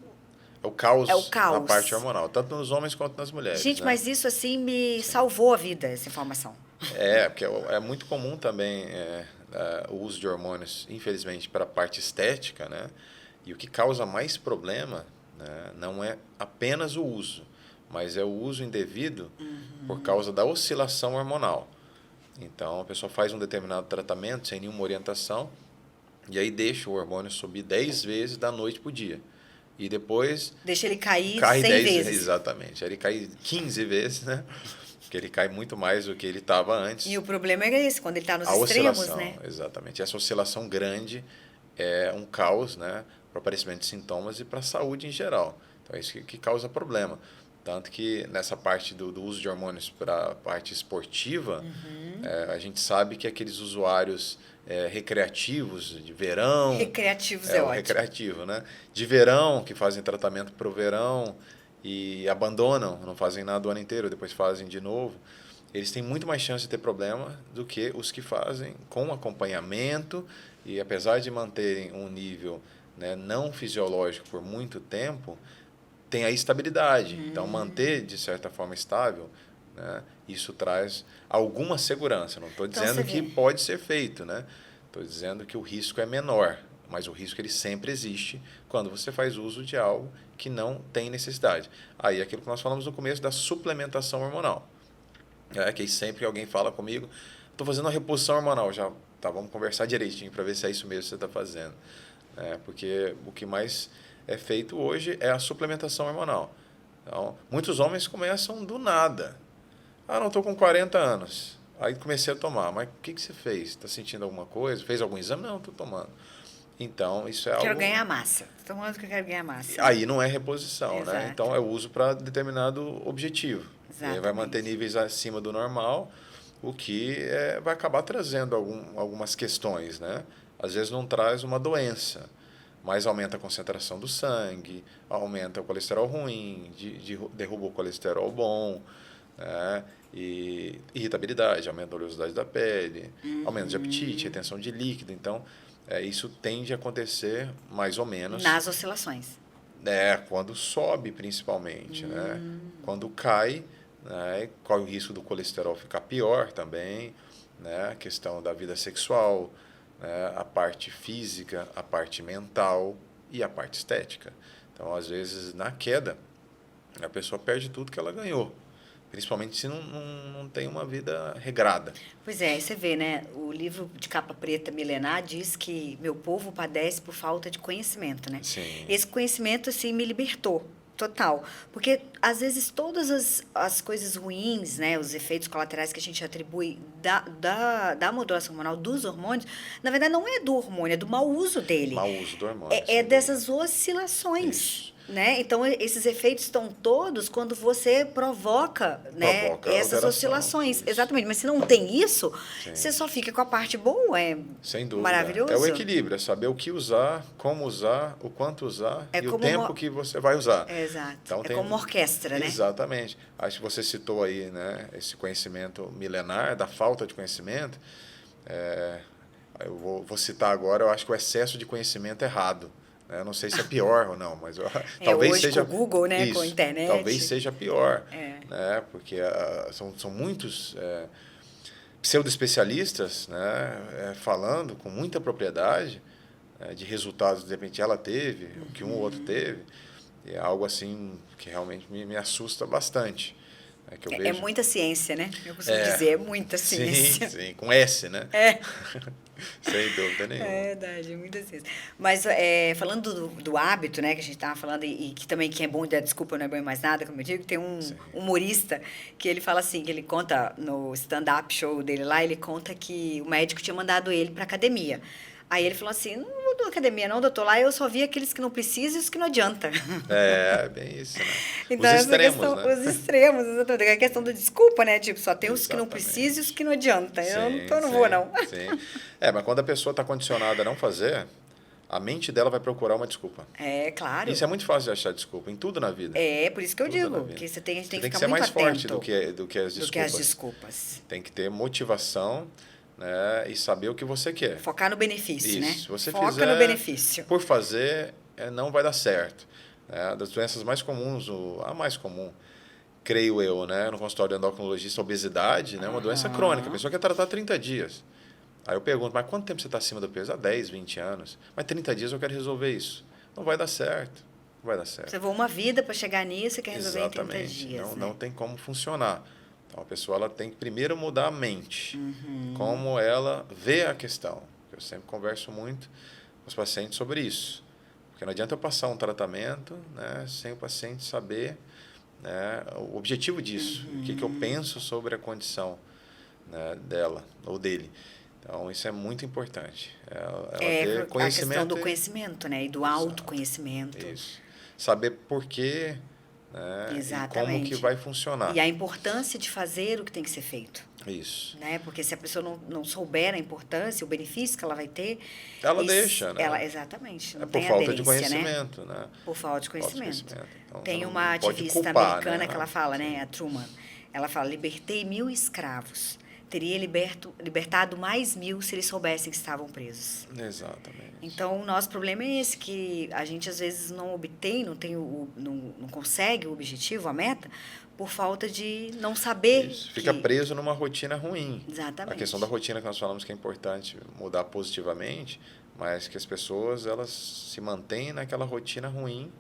É o caos é o na parte caos. hormonal, tanto nos homens quanto nas mulheres, Gente, né? mas isso assim me Sim. salvou a vida, essa informação. Porque é muito comum também o uso de hormônios, infelizmente, para a parte estética, né? E o que causa mais problema, né, não é apenas o uso, mas é o uso indevido por causa da oscilação hormonal. Então, a pessoa faz um determinado tratamento sem nenhuma orientação e aí deixa o hormônio subir 10 vezes da noite para o dia. E depois Deixa ele cair cai 100 10 vezes. exatamente. Aí ele cai 15 vezes, né? Porque ele cai muito mais do que ele estava antes. E o problema é esse, quando ele está nos A extremos, oscilação, né? exatamente. Essa oscilação grande é um caos, né, para o aparecimento de sintomas e para a saúde em geral. Então, é isso que causa problema. Tanto que nessa parte do uso de hormônios para a parte esportiva, a gente sabe que aqueles usuários recreativos de verão, Recreativos é é o ótimo. recreativo, né? De verão, que fazem tratamento para o verão e abandonam, não fazem nada o ano inteiro, depois fazem de novo. Eles têm muito mais chance de ter problema do que os que fazem com acompanhamento e apesar de manterem um nível, né, não fisiológico por muito tempo, tem a estabilidade. Então, manter de certa forma estável, né, isso traz alguma segurança. Não estou Então dizendo você que vê. pode ser feito, né? Estou dizendo que o risco é menor, mas o risco ele sempre existe quando você faz uso de algo que não tem necessidade. Aí, aquilo que nós falamos no começo da suplementação hormonal. Que sempre que alguém fala comigo, estou fazendo uma reposição hormonal, já tá, vamos conversar direitinho para ver se é isso mesmo que você está fazendo. Porque o que mais é feito hoje é a suplementação hormonal. Então, muitos homens começam do nada. Ah, não, estou com 40 anos. Aí comecei a tomar. Mas o que você fez? Está sentindo alguma coisa? Fez algum exame? Não, estou tomando. Então, isso é Quero algo... ganhar massa. Estou falando que eu quero ganhar massa. Aí não é reposição, né? Exato. Então, é o uso para determinado objetivo. E aí vai manter Exatamente. níveis acima do normal, o que vai acabar trazendo algumas questões, né? Às vezes não traz uma doença, mas aumenta a concentração do sangue, aumenta o colesterol ruim, derruba o colesterol bom, né? E irritabilidade, aumenta a oleosidade da pele, aumento de apetite, retenção de líquido. Então, isso tende a acontecer mais ou menos Nas oscilações. quando sobe, principalmente, né? Quando cai, né, corre o risco do colesterol ficar pior também, né? A questão da vida sexual, né, a parte física, a parte mental e a parte estética. Então, às vezes, na queda, a pessoa perde tudo que ela ganhou, principalmente se não tem uma vida regrada. Pois é, aí você vê, né? O livro de capa preta milenar diz que meu povo padece por falta de conhecimento, né? Sim. Esse conhecimento, assim, me libertou. Total. Porque, às vezes, todas as coisas ruins, né? Os efeitos colaterais que a gente atribui da modulação hormonal, dos hormônios, na verdade, não é do hormônio, é do mau uso dele. Mau uso do hormônio. É dessas oscilações. Isso. Né? Então, esses efeitos estão todos quando você provoca, né, Provoca essas alteração. oscilações. Isso. Exatamente. Mas se não tem isso, Sim. você só fica com a parte boa. É Sem dúvida. maravilhoso. É o equilíbrio, é saber o que usar, como usar, o quanto usar e o como tempo que você vai usar. Exato. Então, Como uma orquestra, né? Exatamente. Acho que você citou aí, né, esse conhecimento milenar, da falta de conhecimento. Eu vou citar agora, eu acho que o excesso de conhecimento errado. Eu não sei se é pior ou não, mas talvez hoje seja... com o Google, né, isso, com a internet. talvez seja pior, É. né, porque são muitos pseudo-especialistas, né, falando com muita propriedade de resultados que de repente ela teve, o que um ou outro teve, e é algo assim que realmente me assusta bastante. Que eu vejo. É muita ciência, né? Eu costumo dizer, é muita ciência. Sim, com S, né? Sem dúvida nenhuma. É verdade, muitas vezes. Mas falando do hábito, né, que a gente estava falando, e que também que é bom dar desculpa, não é bom em mais nada, como eu digo, tem um Sim. humorista que ele fala assim, que ele conta no stand-up show dele lá, ele conta que o médico tinha mandado ele para academia. Aí ele falou assim, não vou na academia não, doutor, lá eu só vi aqueles que não precisam e os que não adianta. É, bem isso, né? Então, Os essa extremos, questão, né? os extremos, exatamente. É a questão da desculpa, né? Tipo, só tem os que não Exatamente. precisam e os que não adianta. Eu Sim, não vou, não. sim. Mas quando a pessoa está condicionada a não fazer, a mente dela vai procurar uma desculpa. É, claro. Isso é muito fácil de achar desculpa, em tudo na vida. É, por isso que eu Tudo na digo, vida. que a gente tem Você que tem que ficar ser muito mais forte atento do que as desculpas. do que as desculpas. Tem que ter motivação, né, e saber o que você quer. Focar no benefício, né? Isso. Se você Foca fizer no benefício. por fazer, não vai dar certo. Das doenças mais comuns, a mais comum, creio eu, né, no consultório de endocrinologista, a obesidade, né, uma doença crônica. A pessoa quer tratar 30 dias. Aí eu pergunto, mas quanto tempo você está acima do peso? Há 10, 20 anos. Mas 30 dias eu quero resolver isso. Não vai dar certo. Não vai dar certo. Você levou uma vida para chegar nisso e quer resolver Exatamente. em 30 dias. Não, né? não tem como funcionar. Então, a pessoa ela tem que primeiro mudar a mente. Uhum. Como ela vê a questão. Eu sempre converso muito com os pacientes sobre isso. Porque não adianta eu passar um tratamento, né, sem o paciente saber, né, o objetivo disso. O que eu penso sobre a condição, né, dela ou dele. Então, isso é muito importante. Ela ter A conhecimento. questão do conhecimento, né? E do autoconhecimento. Isso. Saber por quê, né, e como que vai funcionar. E a importância de fazer o que tem que ser feito. Isso. Né? Porque se a pessoa não souber a importância, o benefício que ela vai ter... Ela deixa, né? Exatamente. Não por tem falta de aderência, conhecimento, né? Por falta de conhecimento. Então, Tem não uma pode ativista culpar, americana né? que ela fala, né? A Truman. Ela fala, libertei 1000 escravos. Teria libertado mais 1000 se eles soubessem que estavam presos. Exatamente. Então, o nosso problema é esse, que a gente às vezes não obtém, não consegue o objetivo, a meta, por falta de não saber. Isso. Fica preso numa rotina ruim. Exatamente. A questão da rotina que nós falamos que é importante mudar positivamente, mas que as pessoas elas se mantêm naquela rotina ruim,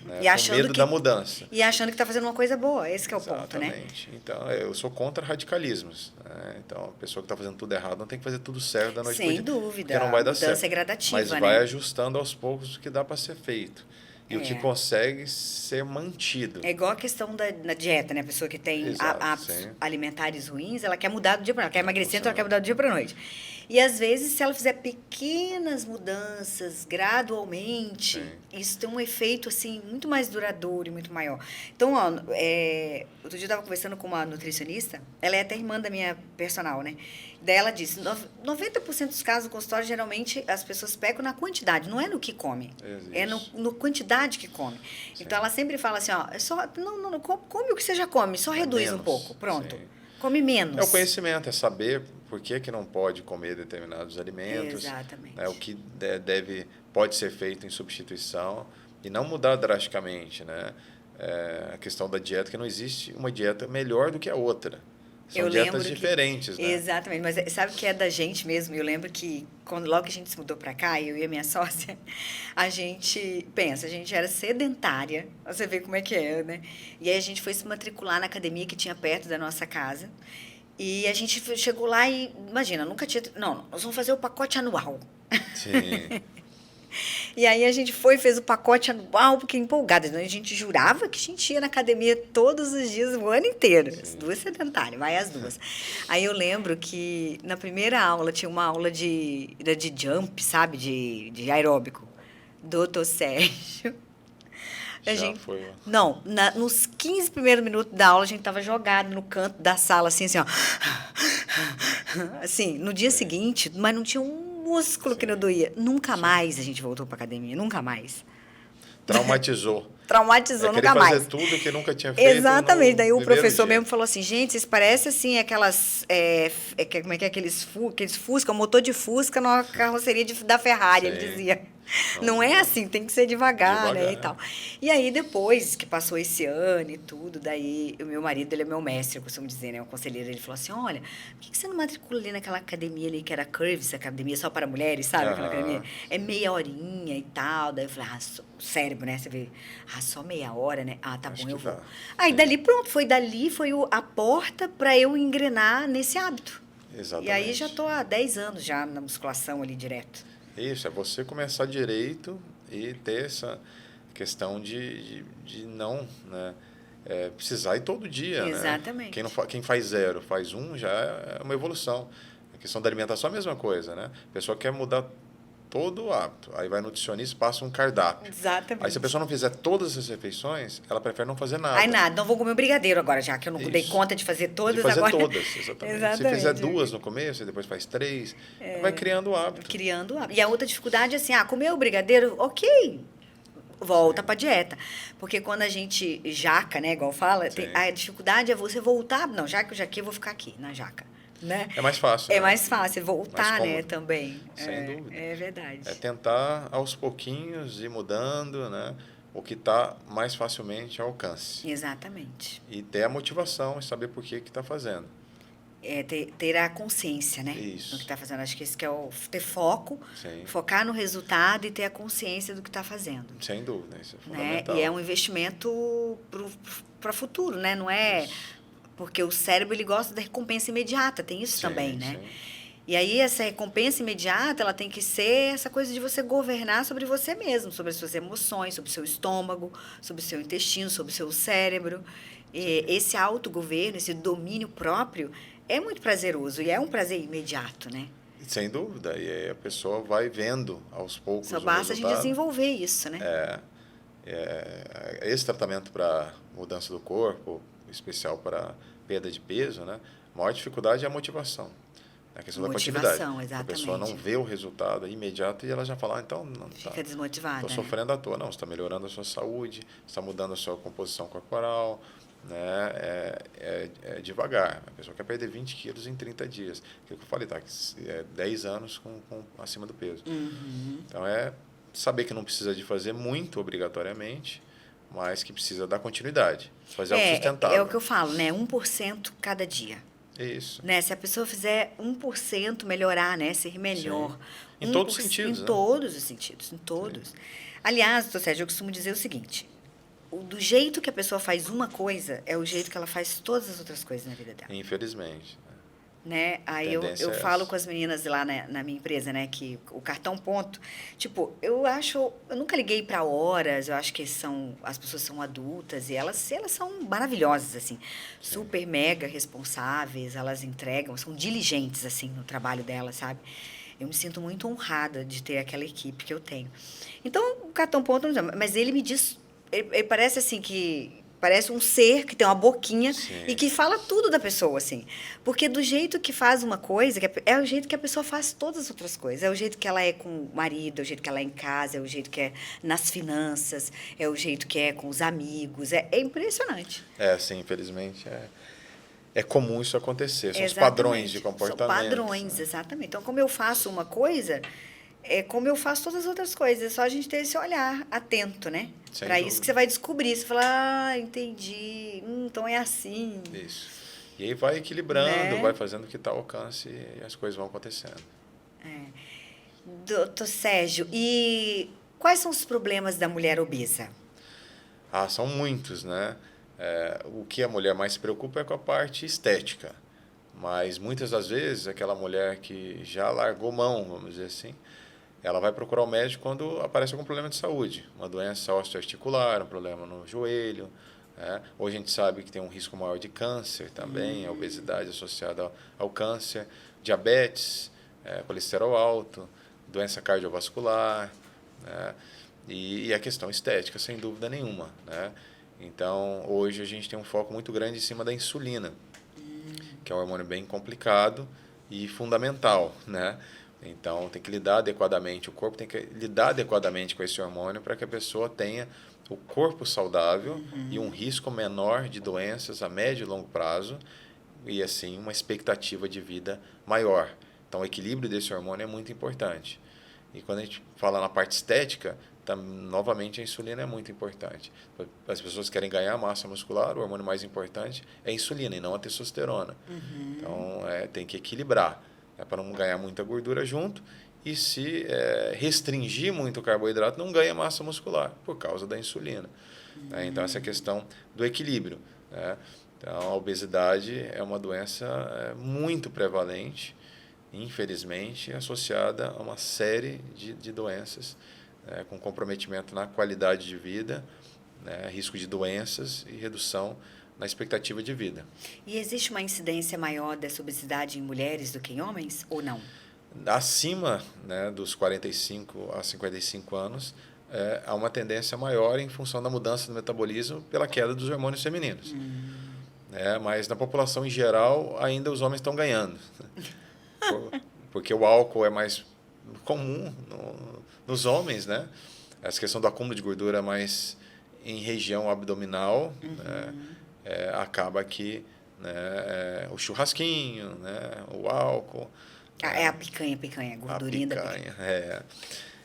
né, E achando com medo da mudança. E achando que está fazendo uma coisa boa, esse que é o ponto, né? Exatamente. Então, eu sou contra radicalismos. Né? Então, a pessoa que está fazendo tudo errado não tem que fazer tudo certo da noite para o dia. Sem dúvida. Porque não vai dar A mudança certo. é gradativa, mas né? vai ajustando aos poucos o que dá para ser feito. E o que É. consegue ser mantido. É igual a questão da dieta, né? A pessoa que tem Exato, hábitos sim. alimentares ruins, ela quer mudar do dia para noite. Ela quer emagrecer, então ela funciona. quer mudar do dia para noite. E, às vezes, se ela fizer pequenas mudanças gradualmente, Sim. isso tem um efeito, assim, muito mais duradouro e muito maior. Então, ó, outro dia eu estava conversando com uma nutricionista, ela é até irmã da minha personal, né? Daí ela disse, 90% dos casos do consultório, geralmente, as pessoas pecam na quantidade, não é no que come. É no quantidade que come. Sim. Então, ela sempre fala assim, ó, não, come o que você já come, só reduz um menos, pouco, pronto. sim. Come menos. É o conhecimento, é saber por que não pode comer determinados alimentos. Exatamente. Né, o que pode ser feito em substituição e não mudar drasticamente. Né? A questão da dieta, que não existe uma dieta melhor do que a outra. São dietas diferentes, né? Exatamente, mas sabe o que é da gente mesmo? Eu lembro que logo que a gente se mudou para cá, eu e a minha sócia, a gente era sedentária, você vê como é que é, né? E aí a gente foi se matricular na academia que tinha perto da nossa casa, e a gente chegou lá e, imagina, nunca tinha... Não, nós vamos fazer o pacote anual. Sim. E aí a gente fez o pacote anual, porque empolgada. A gente jurava que a gente ia na academia todos os dias, o ano inteiro. As duas sedentárias, vai as duas. Aí eu lembro que na primeira aula tinha uma aula de jump, sabe? De aeróbico. Doutor Sérgio. Foi. Não, nos 15 primeiros minutos da aula, a gente estava jogado no canto da sala, assim, ó. Assim, no dia seguinte, mas não tinha um músculo que não doía. Nunca mais a gente voltou para academia, nunca mais. Traumatizou. Traumatizou, querer nunca mais. fazer tudo que nunca tinha feito. Exatamente. Daí o professor dia. mesmo falou assim, gente, vocês parecem assim aquelas... como é que é? Aqueles Fusca, o motor de Fusca na carroceria da Ferrari, ele dizia. Não é assim, tem que ser devagar, né, e tal. E aí, depois que passou esse ano e tudo, daí o meu marido, ele é meu mestre, eu costumo dizer, né, o conselheiro, ele falou assim, olha, por que você não matricula ali naquela academia ali, que era Curves, academia só para mulheres, sabe? Aquela academia? É meia horinha e tal. Daí eu falei, o cérebro, né, você vê, só meia hora, né? Tá bom, eu vou. Aí, dali, pronto, foi a porta para eu engrenar nesse hábito. Exatamente. E aí já estou há 10 anos já na musculação ali direto. Isso, é você começar direito e ter essa questão de não, né, precisar ir todo dia, né? Exatamente. Quem faz 0, faz 1, já é uma evolução. A questão da alimentação é a mesma coisa, né? A pessoa quer mudar todo o hábito, aí vai no nutricionista, passa um cardápio. Exatamente. Aí se a pessoa não fizer todas as refeições, ela prefere não fazer nada. Aí nada, não vou comer o brigadeiro agora, já que eu não dei conta de fazer todas de fazer agora. todas, exatamente. Se fizer 2 no começo e depois faz 3, vai criando o hábito. Criando o hábito. E a outra dificuldade é assim, comeu o brigadeiro, ok, volta para dieta. Porque quando a gente jaca, né, igual fala, a dificuldade é você voltar. Não, já que eu jaquei, eu vou ficar aqui na jaca. Né? É mais fácil. É né? mais fácil voltar, né, cômodo. também. Sem dúvida. É verdade. É tentar aos pouquinhos ir mudando, né, o que está mais facilmente ao alcance. Exatamente. E ter a motivação e saber por que está fazendo. Ter a consciência, né? Isso. Do que está fazendo. Acho que isso que é ter foco, Sim. focar no resultado e ter a consciência do que está fazendo. Sem dúvida, isso é Né? fundamental. E é um investimento para o futuro, né? Não é... Isso. Porque o cérebro ele gosta da recompensa imediata, tem isso também, né? Sim. E aí essa recompensa imediata, ela tem que ser essa coisa de você governar sobre você mesmo, sobre as suas emoções, sobre o seu estômago, sobre o seu intestino, sobre o seu cérebro. E esse autogoverno, esse domínio próprio é muito prazeroso e é um prazer imediato, né? Sem dúvida. E aí a pessoa vai vendo aos poucos Só o basta a resultado. gente desenvolver isso, né? Esse tratamento para mudança do corpo, especial para perda de peso, né? A maior dificuldade é a motivação. A questão da continuidade. Exatamente. A pessoa não vê o resultado imediato e ela já fala, então não tá. Fica desmotivada. Estou sofrendo à toa. Não, você está melhorando a sua saúde, está mudando a sua composição corporal, né? É devagar. A pessoa quer perder 20 quilos em 30 dias. Aquilo que eu falei, tá? 10 anos acima do peso. Uhum. Então, saber que não precisa de fazer muito obrigatoriamente, mas que precisa dar continuidade. Fazer algo sustentável. É o que eu falo, né? 1% cada dia. Isso. Né? Se a pessoa fizer 1% melhorar, né? Ser melhor. Sim. Em todos os sentidos. Em todos os sentidos, em todos. Sim. Aliás, doutor Sérgio, eu costumo dizer o seguinte, do jeito que a pessoa faz uma coisa, é o jeito que ela faz todas as outras coisas na vida dela. Infelizmente. Né? Aí eu falo com as meninas lá na minha empresa, né, que o cartão ponto, tipo, eu nunca liguei para horas, eu acho que as pessoas são adultas e elas são maravilhosas, assim, super mega responsáveis, elas entregam, são diligentes, assim, no trabalho delas, sabe? Eu me sinto muito honrada de ter aquela equipe que eu tenho. Então, o cartão ponto, mas ele me diz, ele parece assim que... Parece um ser que tem uma boquinha e que fala tudo da pessoa, assim. Porque do jeito que faz uma coisa, é o jeito que a pessoa faz todas as outras coisas. É o jeito que ela é com o marido, é o jeito que ela é em casa, é o jeito que é nas finanças, é o jeito que é com os amigos. É impressionante. Sim, infelizmente é comum isso acontecer. São Exatamente. Os padrões de comportamento. São padrões, exatamente. Então, como eu faço uma coisa... É como eu faço todas as outras coisas. É só a gente ter esse olhar atento, né? Para isso que você vai descobrir. Você fala, entendi. Então é assim. Isso. E aí vai equilibrando, vai fazendo o que está ao alcance e as coisas vão acontecendo. Doutor Sérgio, e quais são os problemas da mulher obesa? São muitos, né? O que a mulher mais se preocupa é com a parte estética. Mas muitas das vezes, aquela mulher que já largou mão, vamos dizer assim, ela vai procurar o médico quando aparece algum problema de saúde, uma doença osteoarticular, um problema no joelho. Hoje a gente sabe que tem um risco maior de câncer também, a obesidade associada ao câncer, diabetes, colesterol alto, doença cardiovascular, né? E a questão estética, sem dúvida nenhuma, né? Então, hoje a gente tem um foco muito grande em cima da insulina, que é um hormônio bem complicado e fundamental, né? Então, tem que lidar adequadamente, o corpo tem que lidar adequadamente com esse hormônio para que a pessoa tenha o corpo saudável e um risco menor de doenças a médio e longo prazo e, assim, uma expectativa de vida maior. Então, o equilíbrio desse hormônio é muito importante. E quando a gente fala na parte estética, novamente a insulina é muito importante. As pessoas querem ganhar massa muscular, o hormônio mais importante é a insulina e não a testosterona. Então, tem que equilibrar. Para não ganhar muita gordura junto e se restringir muito o carboidrato, não ganha massa muscular por causa da insulina. Então, essa questão do equilíbrio. Então, a obesidade é uma doença muito prevalente, infelizmente, associada a uma série de doenças, com comprometimento na qualidade de vida, risco de doenças e redução na expectativa de vida. E existe uma incidência maior dessa obesidade em mulheres do que em homens, ou não? Acima, dos 45 a 55 anos, há uma tendência maior em função da mudança do metabolismo pela queda dos hormônios femininos. Mas na população em geral, ainda os homens estão ganhando. Porque o álcool é mais comum nos homens, né? Essa questão do acúmulo de gordura mais em região abdominal, acaba que o churrasquinho, o álcool... É a picanha, a gordurinha da picanha.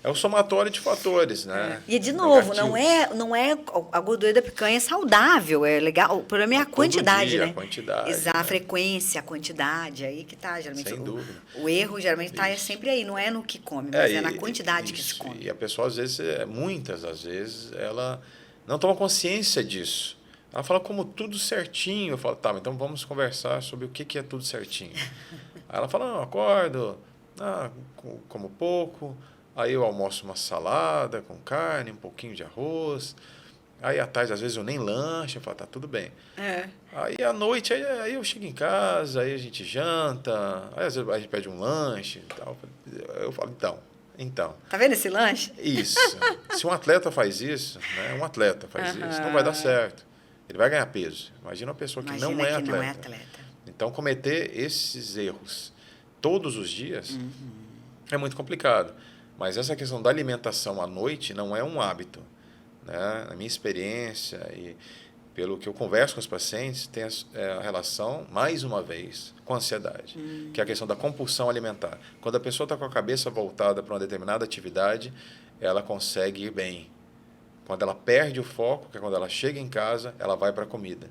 É o somatório de fatores, né? E, de novo, não é a gordura da picanha é saudável, é legal. O problema é a quantidade, dia, né? A quantidade. Exato, a frequência, a quantidade, aí que tá, geralmente. Sem dúvida. O erro, geralmente, está sempre aí, não é no que come, mas é na quantidade que se come. E a pessoa, às vezes, muitas das vezes, ela não toma consciência disso. Ela fala como tudo certinho. Eu falo, tá, então vamos conversar sobre o que é tudo certinho. Aí ela fala, não, acordo, como pouco, aí eu almoço uma salada com carne, um pouquinho de arroz, aí à tarde às vezes eu nem lanche, eu falo, tá tudo bem. Aí à noite, aí eu chego em casa, aí a gente janta, aí às vezes a gente pede um lanche e tal. Eu falo, então. Tá vendo esse lanche? Isso. Se um atleta faz isso, não vai dar certo. Ele vai ganhar peso. Imagina uma pessoa que não é atleta. Então, cometer esses erros todos os dias é muito complicado. Mas essa questão da alimentação à noite não é um hábito. Na minha experiência e pelo que eu converso com os pacientes, tem a relação, mais uma vez, com a ansiedade, que é a questão da compulsão alimentar. Quando a pessoa está com a cabeça voltada para uma determinada atividade, ela consegue ir bem. Quando ela perde o foco, que é quando ela chega em casa, ela vai para a comida,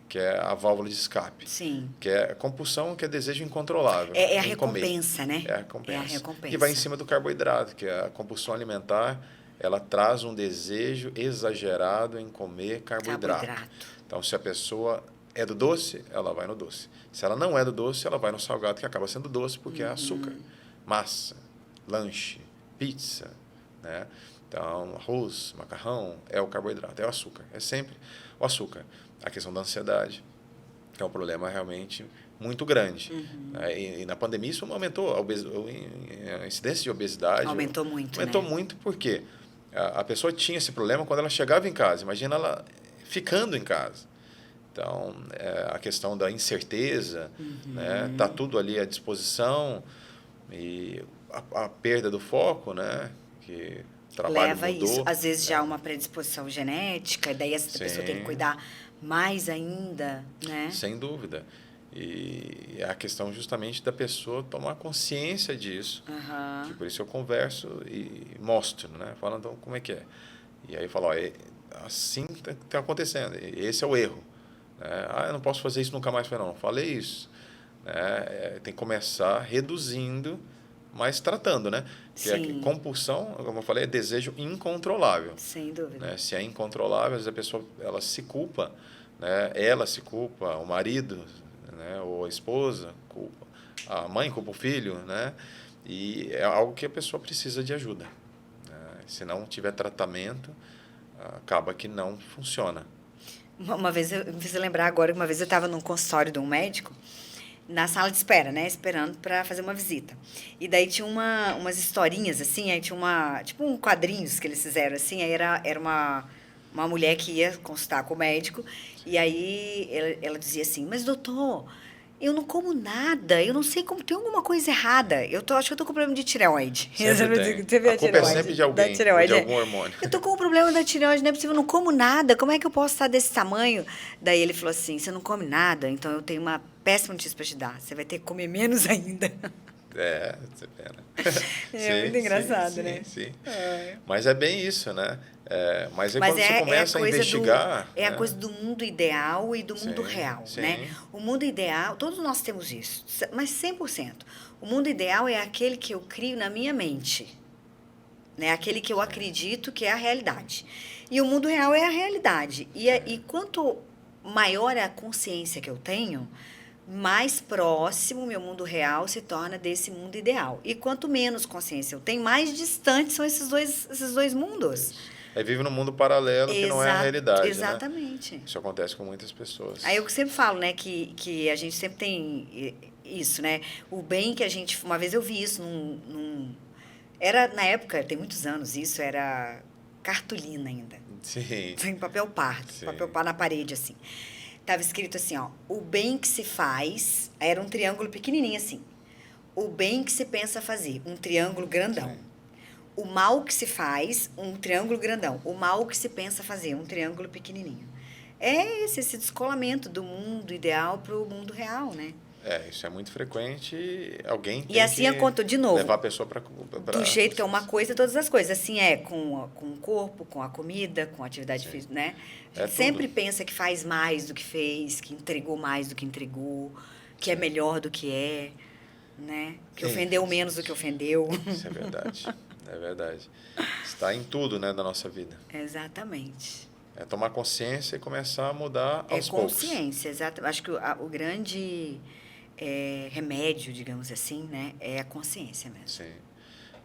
que é a válvula de escape. Sim. Que é a compulsão, que é desejo incontrolável. É a recompensa, comer. né? É a recompensa. recompensa. E vai em cima do carboidrato, que é a compulsão alimentar, ela traz um desejo exagerado em comer carboidrato. Então, se a pessoa é do doce, ela vai no doce. Se ela não é do doce, ela vai no salgado, que acaba sendo doce, porque é açúcar. Massa, lanche, pizza, né? Então, arroz, macarrão, é o carboidrato, é o açúcar. É sempre o açúcar. A questão da ansiedade, que é um problema realmente muito grande. E na pandemia isso aumentou, a incidência de obesidade. Aumentou muito, Aumentou muito porque a pessoa tinha esse problema quando ela chegava em casa. Imagina ela ficando em casa. Então, a questão da incerteza, tá tudo ali à disposição, e a perda do foco, que o trabalho leva mudou. Isso, às vezes já uma predisposição genética, daí essa pessoa tem que cuidar mais ainda, né? Sem dúvida. E é a questão justamente da pessoa tomar consciência disso. Que por isso eu converso e mostro, né? Falando, então, como é que é? E aí eu falo, assim está acontecendo, esse é o erro. Eu não posso fazer isso nunca mais. Não falei isso. Tem que começar reduzindo, mas tratando, né? Porque a compulsão, como eu falei, é desejo incontrolável. Sem dúvida. Se é incontrolável, às vezes a pessoa ela se culpa, ela se culpa, o marido, ou a esposa culpa, a mãe culpa o filho, e é algo que a pessoa precisa de ajuda. Se não tiver tratamento, acaba que não funciona. Uma vez, eu me fiz lembrar agora, uma vez eu estava num consultório de um médico, na sala de espera, esperando para fazer uma visita. E daí tinha umas historinhas, assim, aí tinha tipo um quadrinhos que eles fizeram, assim, aí era uma mulher que ia consultar com o médico, e aí ela dizia assim, mas doutor, eu não como nada, eu não sei como, tem alguma coisa errada, acho que eu tô com problema de tireoide. Sempre tem. A culpa é sempre de alguém, de algum hormônio. Eu tô com um problema da tireoide, não é possível, eu não como nada, como é que eu posso estar desse tamanho? Daí ele falou assim, você não come nada, então eu tenho uma péssima notícia para te dar, você vai ter que comer menos ainda. Você pena. Muito engraçado, né? Sim. Mas é bem isso, né? Mas quando você começa a investigar... a coisa do mundo ideal e do mundo real, né? O mundo ideal, todos nós temos isso, mas 100%. O mundo ideal é aquele que eu crio na minha mente, né? Aquele que eu acredito que é a realidade. E o mundo real é a realidade. E quanto maior é a consciência que eu tenho, mais próximo o meu mundo real se torna desse mundo ideal. E quanto menos consciência eu tenho, mais distantes são esses dois mundos. Aí vive num mundo paralelo que não é a realidade, exatamente. Né? Isso acontece com muitas pessoas. Aí eu sempre falo, né, que a gente sempre tem isso, né? O bem que a gente... Uma vez eu vi isso era, na época, tem muitos anos, isso era cartolina ainda. Sim. Em papel pardo, Sim. papel pardo na parede, assim. Tava escrito assim, ó, o bem que se faz, era um triângulo pequenininho assim. O bem que se pensa fazer, um triângulo grandão. Sim. O mal que se faz, um triângulo grandão. O mal que se pensa fazer, um triângulo pequenininho. É esse descolamento do mundo ideal para o mundo real, né? Isso é muito frequente e alguém tem e assim que de novo, levar a pessoa para... Do jeito que é uma coisa, todas as coisas. Assim é com o corpo, com a comida, com a atividade física, né? A gente sempre pensa que faz mais do que fez, que entregou mais do que entregou, que é melhor do que é, né? Que ofendeu menos do que ofendeu. Isso é verdade, é verdade. Está em tudo, né, da nossa vida. Exatamente. É tomar consciência e começar a mudar aos poucos. É consciência, exato. Acho que o grande remédio, digamos assim, né, é a consciência mesmo. Sim.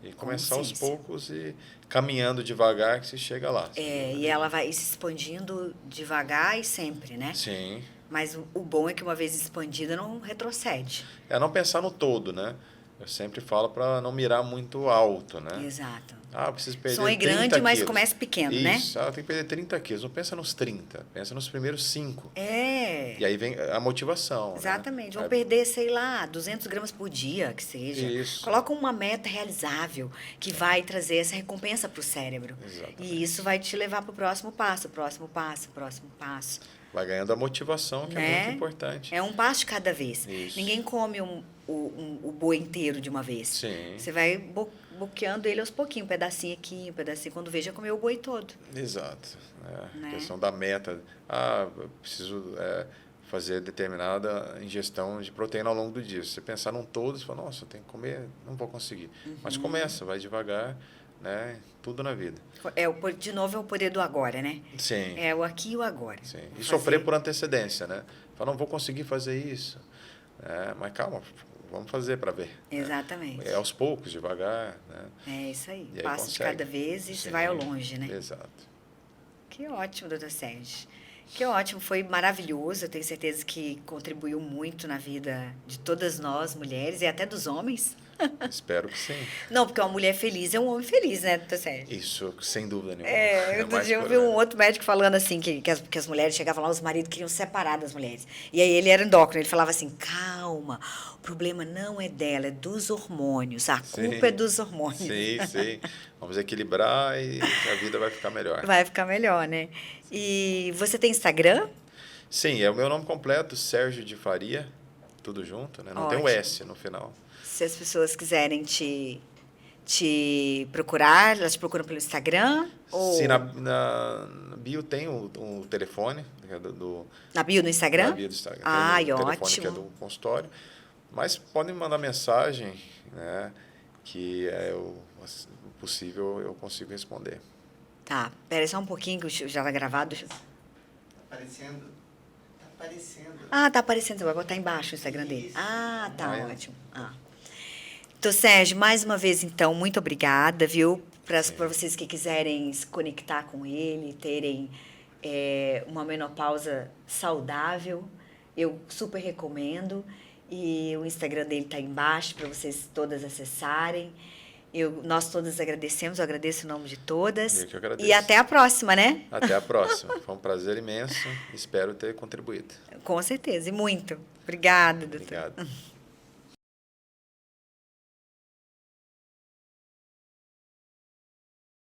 E começar aos poucos e caminhando devagar que se chega lá. E ela vai se expandindo devagar e sempre, né? Sim. Mas o bom é que uma vez expandida não retrocede. É não pensar no todo, né? Eu sempre falo para não mirar muito alto, né? Exato. Eu preciso perder Sonho 30 grande, mas quilos. começa pequeno, né? Isso, tem que perder 30 quilos. Não pensa nos 30, pensa nos primeiros 5. É. E aí vem a motivação. Exatamente. Né? Vão perder, sei lá, 200 gramas por dia, que seja. Isso. Coloca uma meta realizável que vai trazer essa recompensa para o cérebro. Exatamente. E isso vai te levar para o próximo passo, próximo passo, próximo passo. Vai ganhando a motivação, que é muito importante. É um passo de cada vez. Isso. Ninguém come o boi inteiro de uma vez. Sim. Você vai boqueando ele aos pouquinhos, um pedacinho aqui, um pedacinho. Quando veja, comeu o boi todo. Exato. Né? A questão da meta. Eu preciso fazer determinada ingestão de proteína ao longo do dia. Se você pensar num todo, você fala, nossa, eu tenho que comer, não vou conseguir. Mas começa, vai devagar, né? Tudo na vida. De novo, é o poder do agora, né? Sim. É o aqui e o agora. Sim. E sofrer por antecedência, né? Fala, não vou conseguir fazer isso. Mas calma, vamos fazer para ver. Exatamente. Né? Aos poucos, devagar. Né? É isso aí. E aí Passo de cada vez e você vai ao longe, né? Exato. Que ótimo, doutor Sérgio. Que ótimo, foi maravilhoso. Eu tenho certeza que contribuiu muito na vida de todas nós, mulheres, e até dos homens. Espero que sim. Não, porque uma mulher feliz é um homem feliz, né, doutor Sérgio? Isso, sem dúvida nenhuma. Outro dia eu vi um outro médico falando assim, que as mulheres chegavam lá, os maridos queriam separar das mulheres. E aí ele era endócrino, ele falava assim, calma, o problema não é dela, é dos hormônios, a culpa é dos hormônios. Sim. Vamos equilibrar e a vida vai ficar melhor. Vai ficar melhor, né? E você tem Instagram? Sim, é o meu nome completo, Sérgio de Faria, tudo junto, né? Não tem o S no final. Se as pessoas quiserem te procurar, elas te procuram pelo Instagram? Ou... Sim, na bio tem o telefone. Na bio do Instagram? Na bio do Instagram. Tem o telefone ótimo. que é do consultório. Mas podem mandar mensagem, né? Que o possível eu consigo responder. Tá, pera só um pouquinho que já está gravado. Tá aparecendo. Tá aparecendo, você vai botar embaixo o Instagram dele. Tá é. ótimo. Então, Sérgio, mais uma vez, então, muito obrigada, viu? Para vocês que quiserem se conectar com ele, terem uma menopausa saudável, eu super recomendo. E o Instagram dele está embaixo para vocês todas acessarem. Nós todas agradecemos, eu agradeço em nome de todas. Eu que agradeço. E até a próxima, né? Até a próxima. Foi um prazer imenso. Espero ter contribuído. Com certeza, e muito. Obrigada, doutor. Obrigado.